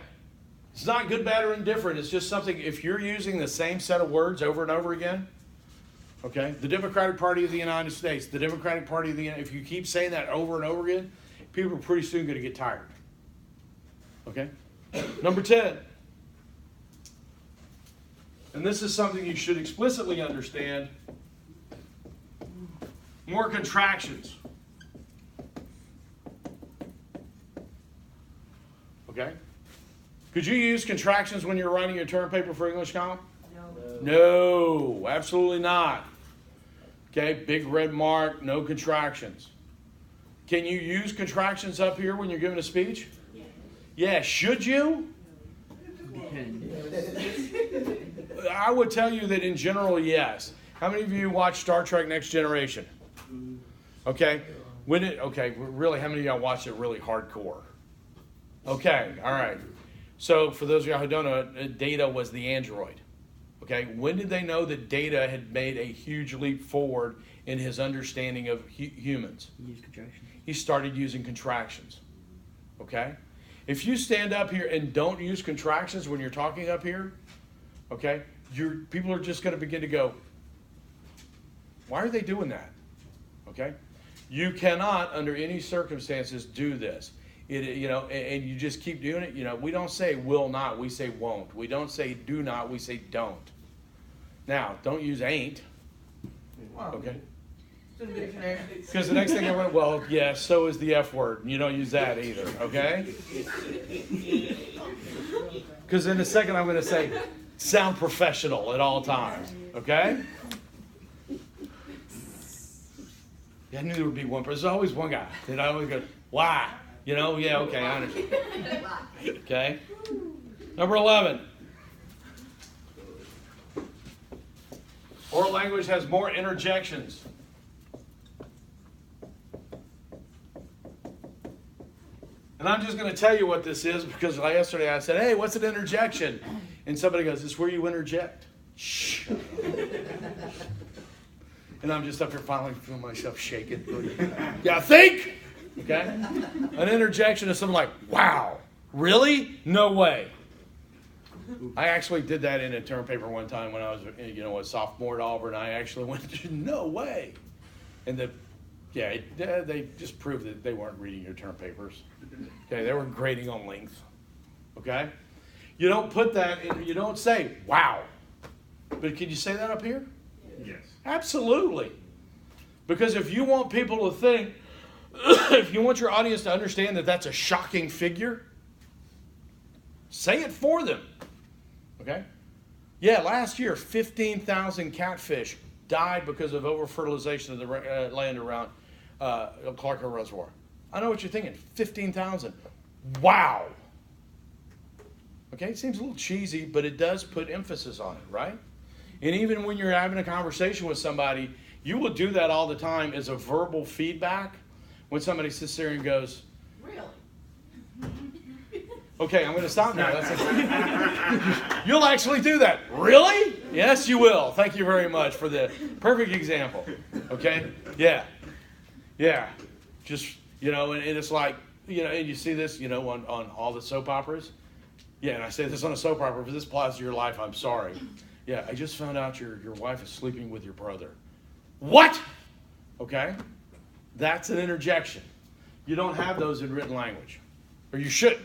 It's not good, bad, or indifferent. It's just something, if you're using the same set of words over and over again, okay, the Democratic Party of the United States, the Democratic Party of the United States, if you keep saying that over and over again, people are pretty soon going to get tired. Okay? Number 10. And this is something you should explicitly understand. More contractions. Okay? Could you use contractions when you're writing your term paper for English Common? No, absolutely not. Okay, big red mark, no contractions. Can you use contractions up here when you're giving a speech? Yeah, should you? I would tell you that in general, yes. How many of you watch Star Trek Next Generation? Okay. Really, how many of y'all watched it really hardcore? Okay, all right. So for those of y'all who don't know, Data was the android. Okay, when did they know that Data had made a huge leap forward in his understanding of humans? Use contractions. He started using contractions. Okay? If you stand up here and don't use contractions when you're talking up here, okay, people are just going to begin to go, why are they doing that? Okay? You cannot, under any circumstances, do this. And you just keep doing it. We don't say will not, we say won't. We don't say do not, we say don't. Now, don't use ain't. Okay? Because the next thing I went, well, yeah, so is the F word. And you don't use that either, okay? Because in a second I'm going to say, sound professional at all times. Okay? Yeah, I knew there would be one person. There's always one guy that I always go, why? You know, yeah, okay, I understand. Okay? Number 11. Oral language has more interjections. And I'm just going to tell you what this is because yesterday I said, hey, what's an interjection? And somebody goes, it's where you interject. Shh. And I'm just up here finally feeling myself shaking. Yeah, think? Okay? An interjection is something like, wow, really? No way. I actually did that in a term paper one time when I was, a sophomore at Auburn. I actually went, no way. And they just proved that they weren't reading your term papers. Okay, they were grading on length. Okay? You don't put that in, you don't say, wow. But can you say that up here? Yes. Absolutely. Because if you want people to think, if you want your audience to understand that that's a shocking figure, say it for them. Okay? Yeah, last year, 15,000 catfish died because of over-fertilization of the land around Clark Hill Reservoir. I know what you're thinking. 15,000. Wow. Okay, it seems a little cheesy, but it does put emphasis on it, right? And even when you're having a conversation with somebody, you will do that all the time as a verbal feedback when somebody sits there and goes, Really? okay, I'm going to stop now. You'll actually do that. Really? Yes, you will. Thank you very much for the perfect example. Okay? Yeah. Yeah. Just, and it's like, and you see this, on all the soap operas. Yeah, and I say this on a soap opera, if this applies to your life, I'm sorry. Yeah, I just found out your wife is sleeping with your brother. What? Okay? That's an interjection. You don't have those in written language. Or you shouldn't.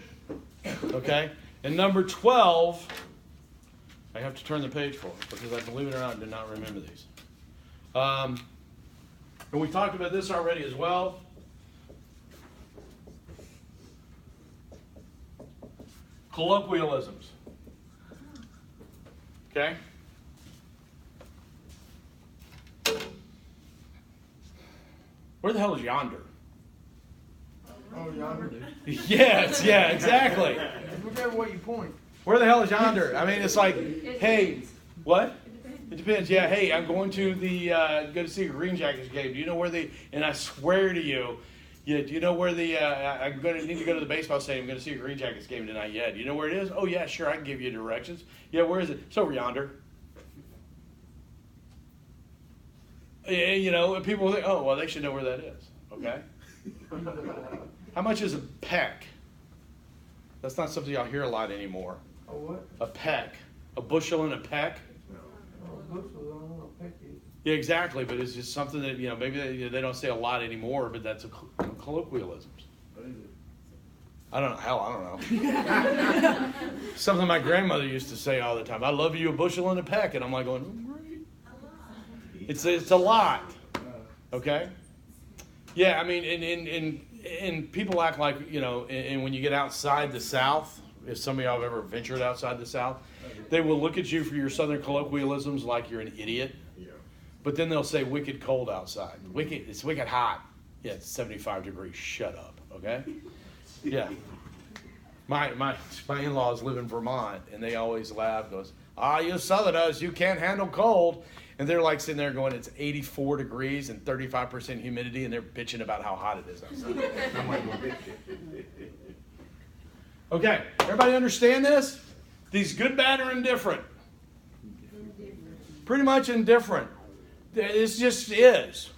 Okay? And number 12, I have to turn the page for it because I, believe it or not, did not remember these. And we talked about this already as well. Colloquialisms. Okay? Where the hell is yonder? Oh, yonder. Yes, yeah, exactly. Whichever way you point. Where the hell is yonder? I mean, it's like, hey, what? It depends. Yeah, hey, I'm going to go to see a Green Jackets game. Do you know where and I swear to you, yeah, do you know where I'm going to need to go to the baseball stadium. I'm going to see a Green Jackets game tonight. Yeah, do you know where it is? Oh, yeah, sure, I can give you directions. Yeah, where is it? It's over yonder. And people think, oh, well, they should know where that is. Okay? How much is a peck? That's not something y'all hear a lot anymore. A what? A peck. A bushel and a peck. Oh, bushel, I don't know what a peck is. Yeah, exactly. But it's just something that, maybe they don't say a lot anymore, but that's a colloquialisms. I don't know. Hell, I don't know. Something my grandmother used to say all the time. I love you a bushel and a peck. And I'm like going, oh, great. It's a lot. Okay? Yeah, I mean, and people act like, and when you get outside the South, if some of y'all have ever ventured outside the South, they will look at you for your Southern colloquialisms like you're an idiot. Yeah. But then they'll say wicked cold outside. It's wicked hot. Yeah, it's 75 degrees. Shut up, okay? Yeah. My in-laws live in Vermont, and they always laugh, goes, you Southerners, you can't handle cold. And they're like sitting there going, it's 84 degrees and 35% humidity, and they're bitching about how hot it is outside. I'm like, okay, everybody understand this? These good, bad, or indifferent? Pretty much indifferent. This just is.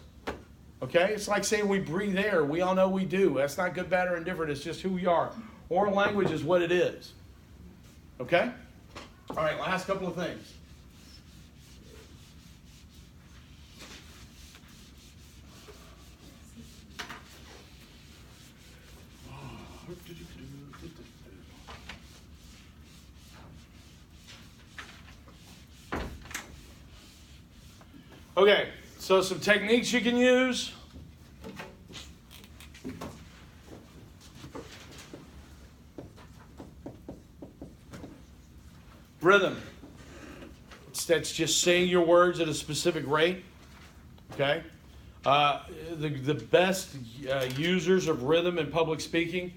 Okay? It's like saying we breathe air. We all know we do. That's not good, bad, or indifferent. It's just who we are. Oral language is what it is. Okay? All right, last couple of things. Okay, so some techniques you can use. Rhythm. that's just saying your words at a specific rate. Okay. The best users of rhythm in public speaking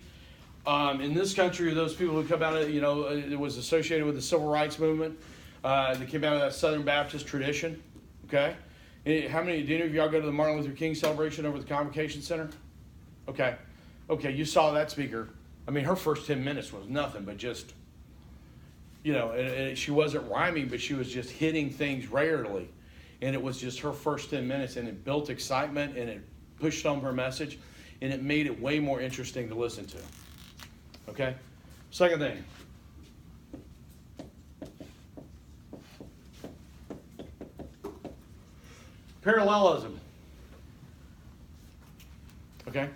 in this country are those people who come out of, it was associated with the civil rights movement. They came out of that Southern Baptist tradition. Okay. Do any of y'all go to the Martin Luther King celebration over at the Convocation Center? Okay. Okay, you saw that speaker. I mean, her first 10 minutes was nothing but just, and she wasn't rhyming, but she was just hitting things rarely. And it was just her first 10 minutes, and it built excitement, and it pushed home her message, and it made it way more interesting to listen to. Okay? Second thing. Parallelism. Okay?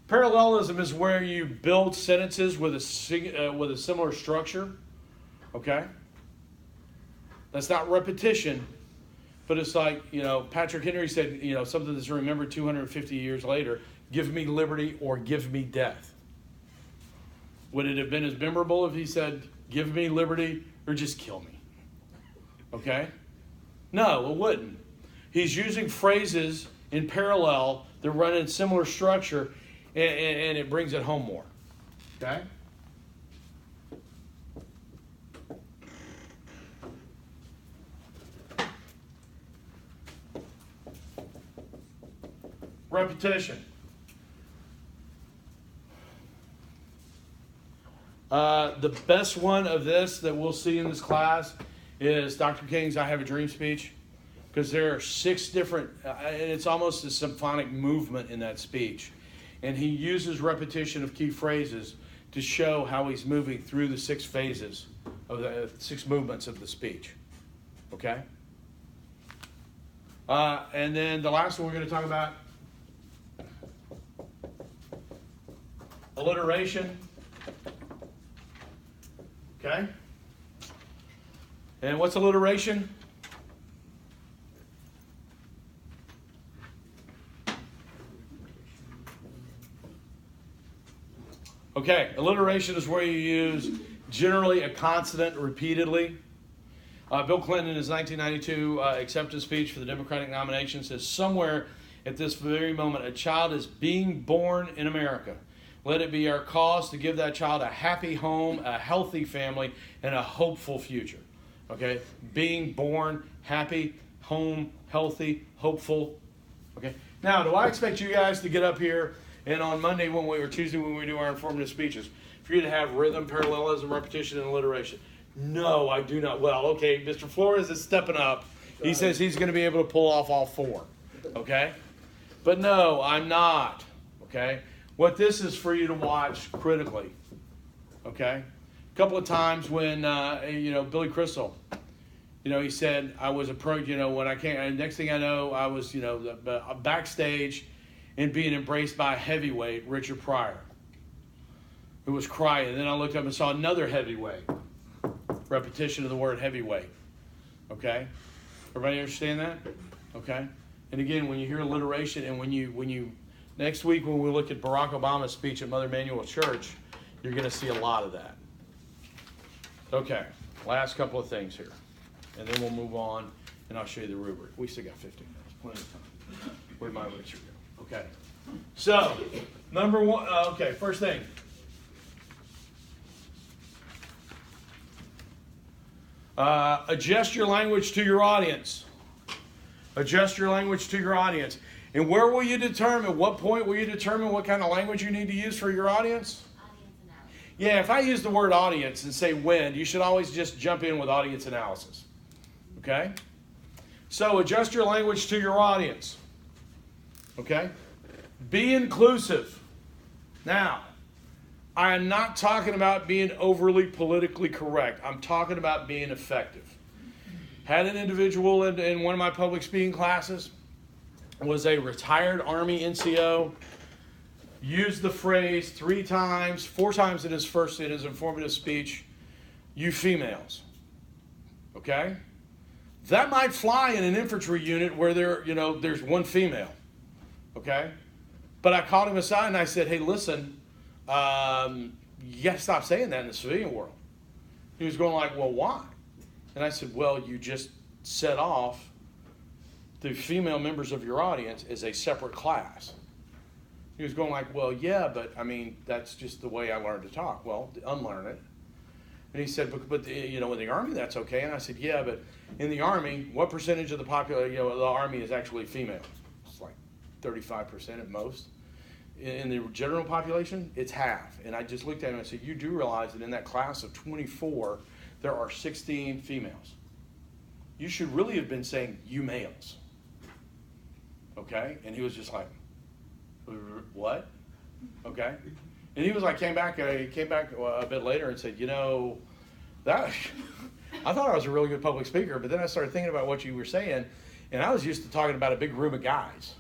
Parallelism is where you build sentences with a similar structure. Okay? That's not repetition, but it's like, Patrick Henry said, something that's remembered 250 years later, give me liberty or give me death. Would it have been as memorable if he said, give me liberty or just kill me? Okay? No, it wouldn't. He's using phrases in parallel that run in similar structure, and it brings it home more. Okay? Repetition. The best one of this that we'll see in this class is Dr. King's I Have a Dream speech, because there are 6 different, and it's almost a symphonic movement in that speech. And he uses repetition of key phrases to show how he's moving through the 6 phases of the 6 movements of the speech. Okay? And then the last one we're going to talk about, alliteration. Okay? And what's alliteration? Okay, alliteration is where you use generally a consonant repeatedly. Bill Clinton in his 1992 acceptance speech for the Democratic nomination says, somewhere at this very moment, a child is being born in America. Let it be our cause to give that child a happy home, a healthy family, and a hopeful future. Okay? Being born, happy, home, healthy, hopeful. Okay? Now, do I expect you guys to get up here and on Monday or Tuesday when we do our informative speeches, for you to have rhythm, parallelism, repetition, and alliteration? No, I do not. Well, okay, Mr. Flores is stepping up. He says he's going to be able to pull off all 4. Okay? But no, I'm not. Okay? What this is for you to watch critically. Okay? A couple of times when, Billy Crystal, he said, I was approached, when I came, next thing I know, I was, backstage and being embraced by a heavyweight, Richard Pryor, who was crying. And then I looked up and saw another heavyweight. Repetition of the word heavyweight. Okay? Everybody understand that? Okay? And again, when you hear alliteration, and when you next week when we look at Barack Obama's speech at Mother Emanuel Church, you're going to see a lot of that. Okay, last couple of things here. And then we'll move on, and I'll show you the rubric. We still got 15 minutes, plenty of time. Where'd my Richard go? Okay. So, number 1, first thing. Adjust your language to your audience. Adjust your language to your audience. And where will you determine, what point will you determine what kind of language you need to use for your audience? Audience analysis. Yeah, if I use the word audience and say when, you should always just jump in with audience analysis. Okay? So adjust your language to your audience. Okay? Be inclusive. Now, I am not talking about being overly politically correct. I'm talking about being effective. Had an individual in one of my public speaking classes, was a retired Army NCO, used the phrase 4 times in his informative speech, you females. Okay? That might fly in an infantry unit where there's one female. Okay? But I called him aside and I said, hey, listen, you got to stop saying that in the civilian world. He was going like, well, why? And I said, well, you just set off the female members of your audience as a separate class. He was going like, well, yeah, but I mean, that's just the way I learned to talk. Well, unlearn it. And he said, but you know, in the Army, that's okay. And I said, yeah, but in the Army, what percentage of the the Army is actually female? It's like 35% at most. In the general population, it's half. And I just looked at him and I said, you do realize that in that class of 24, there are 16 females. You should really have been saying, you males. Okay? And he was just like, what? Okay? And he was like, came back a bit later and said, you know, that I thought I was a really good public speaker, but then I started thinking about what you were saying, and I was used to talking about a big room of guys.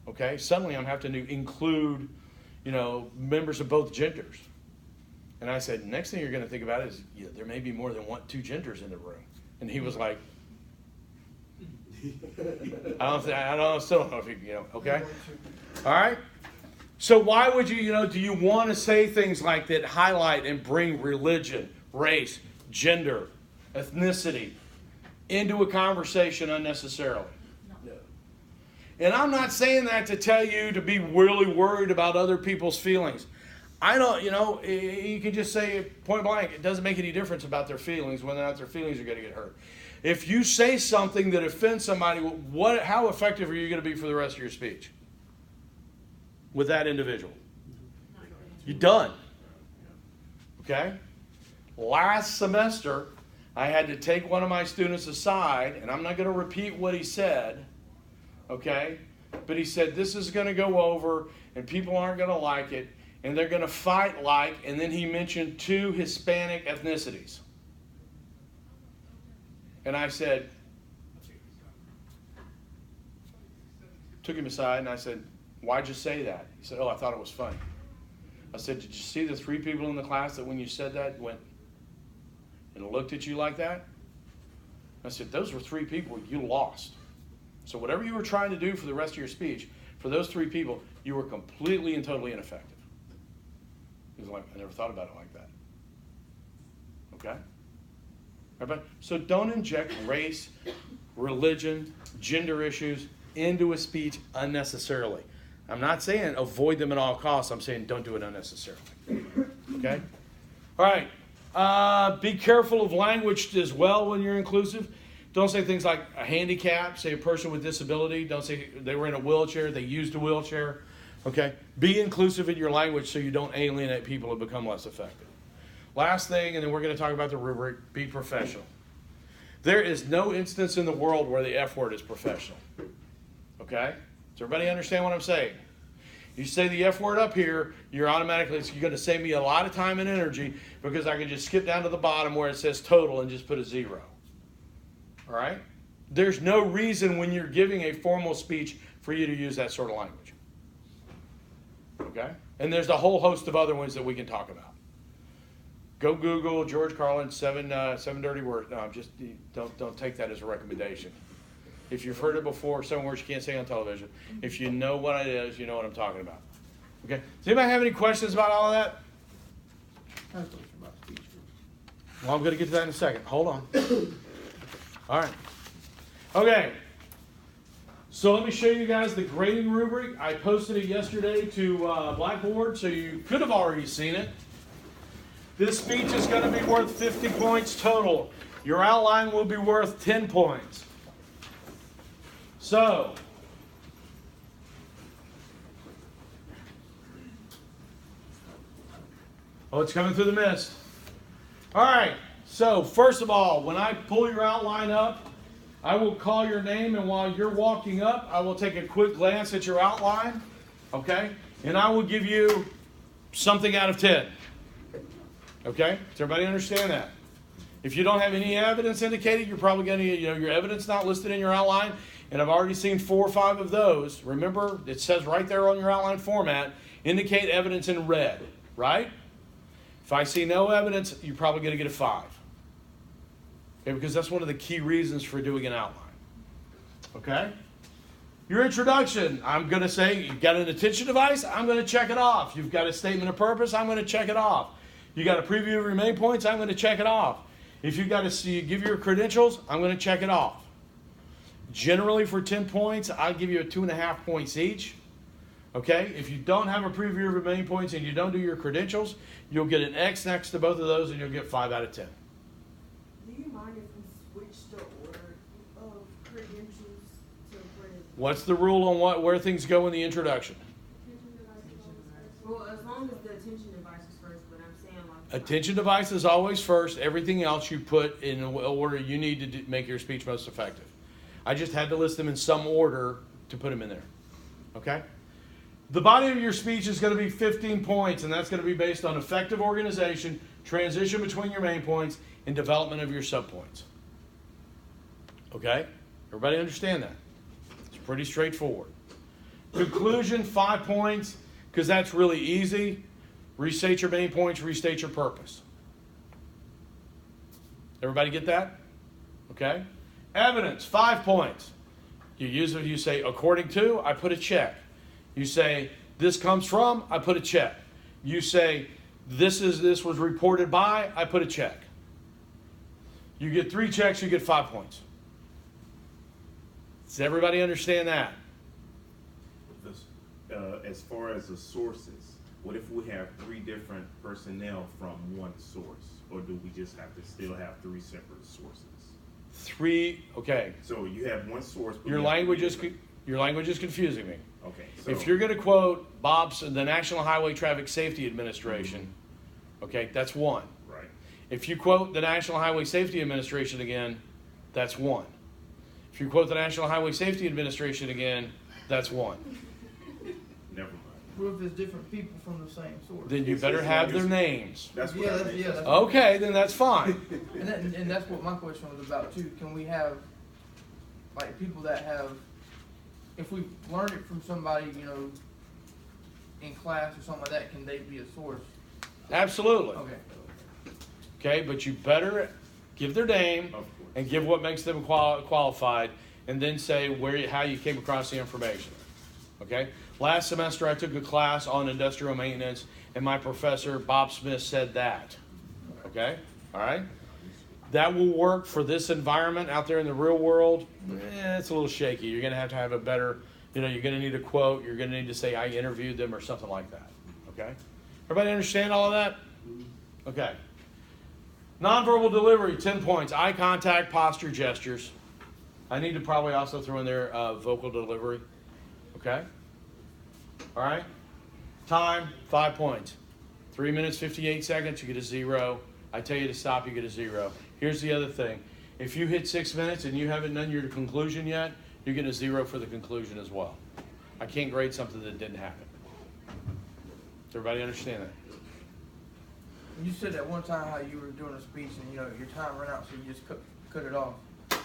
Okay? Suddenly I'm having to include, you know, members of both genders. And I said, next thing you're going to think about is, yeah, there may be more than two genders in the room. And he was like, I still don't know if you know, okay? All right? So why would you, do you want to say things like that highlight and bring religion, race, gender, ethnicity into a conversation unnecessarily? No. And I'm not saying that to tell you to be really worried about other people's feelings. I don't, you can just say it point blank. It doesn't make any difference about their feelings, whether or not their feelings are going to get hurt. If you say something that offends somebody, how effective are you going to be for the rest of your speech with that individual? You're done. Okay? Last semester, I had to take one of my students aside, and I'm not going to repeat what he said, okay? But he said, this is going to go over, and people aren't going to like it, and they're going to fight like, and then he mentioned 2 Hispanic ethnicities. And I said, took him aside, and I said, why'd you say that? He said, oh, I thought it was funny. I said, did you see the 3 people in the class that when you said that went and looked at you like that? I said, those were 3 people you lost. So whatever you were trying to do for the rest of your speech, for those 3 people, you were completely and totally ineffective. He was like, I never thought about it like that. Okay? Everybody? So don't inject race, religion, gender issues into a speech unnecessarily. I'm not saying avoid them at all costs. I'm saying don't do it unnecessarily. Okay? All right. Be careful of language as well when you're inclusive. Don't say things like a handicap. Say a person with disability. Don't say they were in a wheelchair. They used a wheelchair. Okay? Be inclusive in your language so you don't alienate people and become less effective. Last thing, and then we're going to talk about the rubric, be professional. There is no instance in the world where the F word is professional. Okay? Does everybody understand what I'm saying? You say the F word up here, you're going to save me a lot of time and energy because I can just skip down to the bottom where it says total and just put a 0. All right? There's no reason when you're giving a formal speech for you to use that sort of language. Okay? And there's a whole host of other ones that we can talk about. Go Google George Carlin 7 dirty words. No, just don't take that as a recommendation. If you've heard it before, 7 words you can't say on television. If you know what it is, you know what I'm talking about. Okay. Does anybody have any questions about all of that? Well, I'm going to get to that in a second. Hold on. All right. Okay. So let me show you guys the grading rubric. I posted it yesterday to Blackboard, so you could have already seen it. This speech is going to be worth 50 points total. Your outline will be worth 10 points. So, it's coming through the mist. All right, so first of all, when I pull your outline up, I will call your name, and while you're walking up, I will take a quick glance at your outline, okay? And I will give you something out of 10. Okay? Does everybody understand that? If you don't have any evidence indicated, you're probably going to, your evidence not listed in your outline, and I've already seen 4 or 5 of those. Remember, it says right there on your outline format, indicate evidence in red, right? If I see no evidence, you're probably going to get a 5. Okay, because that's one of the key reasons for doing an outline. Okay? Your introduction, I'm going to say, you've got an attention device, I'm going to check it off. You've got a statement of purpose, I'm going to check it off. You got a preview of your main points, I'm going to check it off. If you got to see, give your credentials, I'm going to check it off. Generally for 10 points, I'll give you a 2.5 points each. Okay? If you don't have a preview of your main points and you don't do your credentials, you'll get an X next to both of those and you'll get 5 out of 10. Do you mind if we switch the order of credentials to where? What's the rule on where things go in the introduction? Well, as long as the attention device is first, but I'm saying like. Attention device is always first. Everything else you put in the order you need to make your speech most effective. I just had to list them in some order to put them in there. Okay? The body of your speech is going to be 15 points, and that's going to be based on effective organization, transition between your main points, and development of your subpoints. Okay? Everybody understand that? It's pretty straightforward. Conclusion, 5 points, because that's really easy. Restate your main points, restate your purpose. Everybody get that? Okay? Evidence, 5 points. You use it, you say, according to, I put a check. You say, this comes from, I put a check. You say, this was reported by, I put a check. You get 3 checks, you get 5 points. Does everybody understand that? As far as the sources, what if we have 3 different personnel from one source? Or do we just have to still have 3 separate sources? 3, okay. So you have one source. But Your language is confusing me. Okay. So If you're going to quote the National Highway Traffic Safety Administration, okay, that's 1. Right. If you quote the National Highway Safety Administration again, that's 1. If you quote the National Highway Safety Administration again, that's 1. Never mind. What if there's different people from the same source? Then you better have their names. That's what Yeah, I that's- meant. yeah, that's- Okay, then that's fine. And that's what my question was about too. Can we have, like, people that have, if we learned it from somebody, you know, in class or something like that, can they be a source? Absolutely. Okay. Okay, but you better give their name Of course. and give what makes them qualified, and then say how you came across the information. Okay? Last semester I took a class on industrial maintenance, and my professor, Bob Smith, said that. Okay? All right? That will work for this environment out there in the real world. It's a little shaky. You're going to have a better, you're going to need a quote. You're going to need to say I interviewed them or something like that. Okay? Everybody understand all of that? Okay. Nonverbal delivery, 10 points. Eye contact, posture, gestures. I need to probably also throw in there vocal delivery. Okay? All right? Time, 5 points. 3 minutes, 58 seconds, you get a 0. I tell you to stop, you get a 0. Here's the other thing. If you hit 6 minutes and you haven't done your conclusion yet, you get a 0 for the conclusion as well. I can't grade something that didn't happen. Does everybody understand that? You said that one time how you were doing a speech and, you know, your time ran out, so you just cut it off.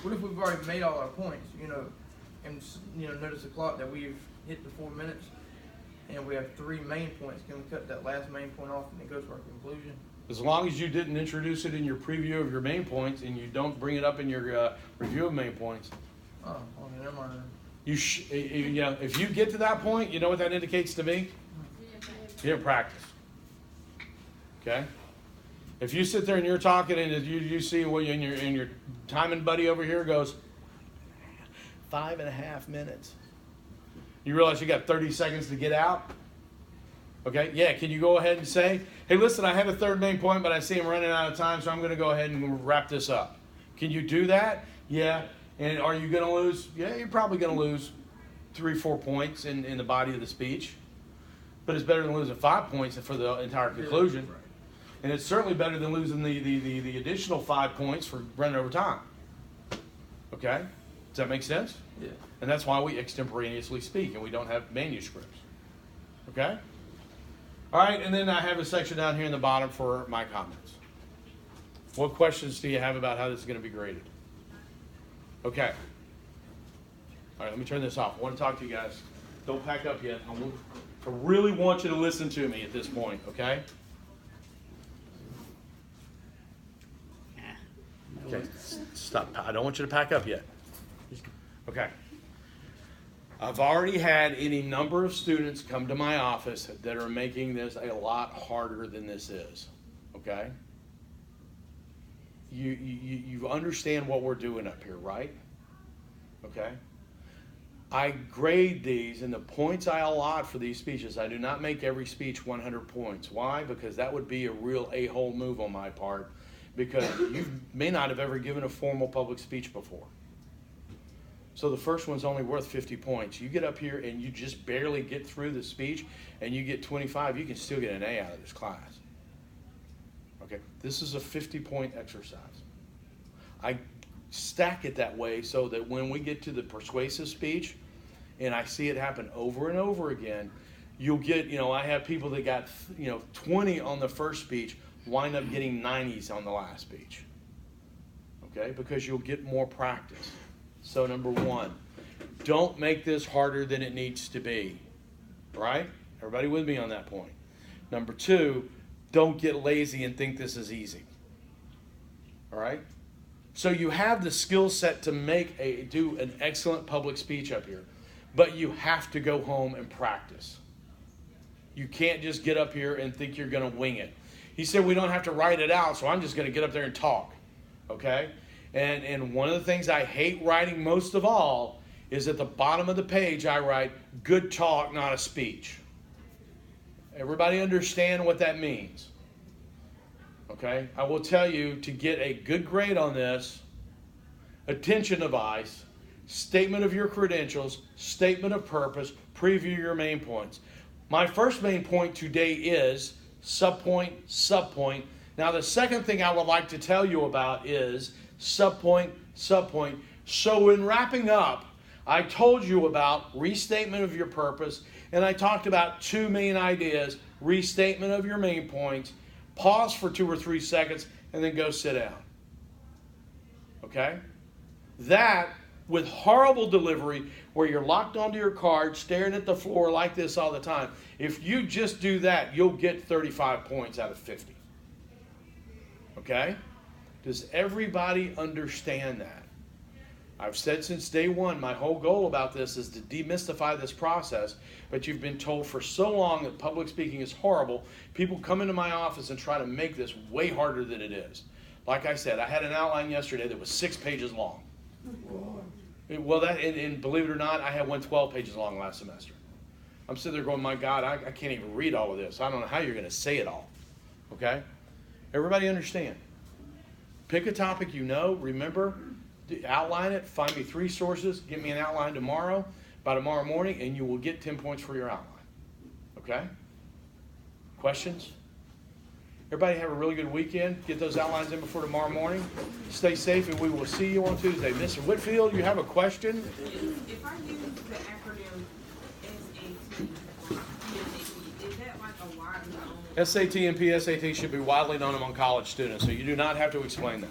What if we've already made all our points, you know, and, you know, notice the clock that we've hit the 4 minutes, and we have 3 main points? Can we cut that last main point off and then go to our conclusion? As long as you didn't introduce it in your preview of your main points and you don't bring it up in your review of main points, Oh, okay, never mind. if you get to that point, you know what that indicates to me? You didn't practice. Okay? If you sit there and you're talking and you see what in your timing buddy over here goes 5.5 minutes. You realize you got 30 seconds to get out? Okay, yeah, can you go ahead and say, hey, listen, I have a third main point, but I see I'm running out of time, so I'm going to go ahead and wrap this up. Can you do that? Yeah. And are you going to lose? Yeah, you're probably going to lose 3-4 points in the body of the speech. But it's better than losing 5 points for the entire conclusion. Right. And it's certainly better than losing the additional 5 points for running over time. Okay? Does that make sense? Yeah. And that's why we extemporaneously speak and we don't have manuscripts. Okay? All right, and then I have a section down here in the bottom for my comments. What questions do you have about how this is going to be graded? Okay. All right, let me turn this off. I want to talk to you guys. Don't pack up yet. I really want you to listen to me at this point, okay? Okay, stop. I don't want you to pack up yet. Okay. I've already had any number of students come to my office that are making this a lot harder than this is, okay? you understand what we're doing up here, right? Okay? I grade these, and the points I allot for these speeches, I do not make every speech 100 points. Why? Because that would be a real a-hole move on my part, because you may not have ever given a formal public speech before. So the first one's only worth 50 points. You get up here and you just barely get through the speech and you get 25, you can still get an A out of this class. Okay, this is a 50-point exercise. I stack it that way so that when we get to the persuasive speech, and I see it happen over and over again, you'll get, I have people that got, 20 on the first speech, wind up getting 90s on the last speech. Okay, because you'll get more practice. So number one, don't make this harder than it needs to be. Right? Everybody with me on that point? Number two, don't get lazy and think this is easy. All right? So you have the skill set to do an excellent public speech up here, but you have to go home and practice. You can't just get up here and think you're going to wing it. He said we don't have to write it out, so I'm just going to get up there and talk. Okay? And one of the things I hate writing most of all is at the bottom of the page I write, good talk, not a speech. Everybody understand what that means? Okay? I will tell you, to get a good grade on this, attention device, statement of your credentials, statement of purpose, preview your main points. My first main point today is subpoint, subpoint. Now the second thing I would like to tell you about is subpoint, subpoint. So in wrapping up, I told you about restatement of your purpose, and I talked about two main ideas: restatement of your main points, pause for 2 or 3 seconds, and then go sit down. Okay? That, with horrible delivery, where you're locked onto your card, staring at the floor like this all the time, if you just do that, you'll get 35 points out of 50. Okay? Does everybody understand that? I've said since day one, my whole goal about this is to demystify this process, but you've been told for so long that public speaking is horrible, people come into my office and try to make this way harder than it is. Like I said, I had an outline yesterday that was 6 pages long. Well, and believe it or not, I had one 12 pages long last semester. I'm sitting there going, my God, I can't even read all of this. I don't know how you're going to say it all. Okay? Everybody understand? Pick a topic you know, remember, outline it, find me 3 sources, give me an outline tomorrow, by tomorrow morning, and you will get 10 points for your outline. Okay? Questions? Everybody have a really good weekend. Get those outlines in before tomorrow morning. Stay safe, and we will see you on Tuesday. Mr. Whitfield, you have a question? If I use the acronym SAT or PSAT, is that like a widely known? SAT and PSAT should be widely known among college students, so you do not have to explain that.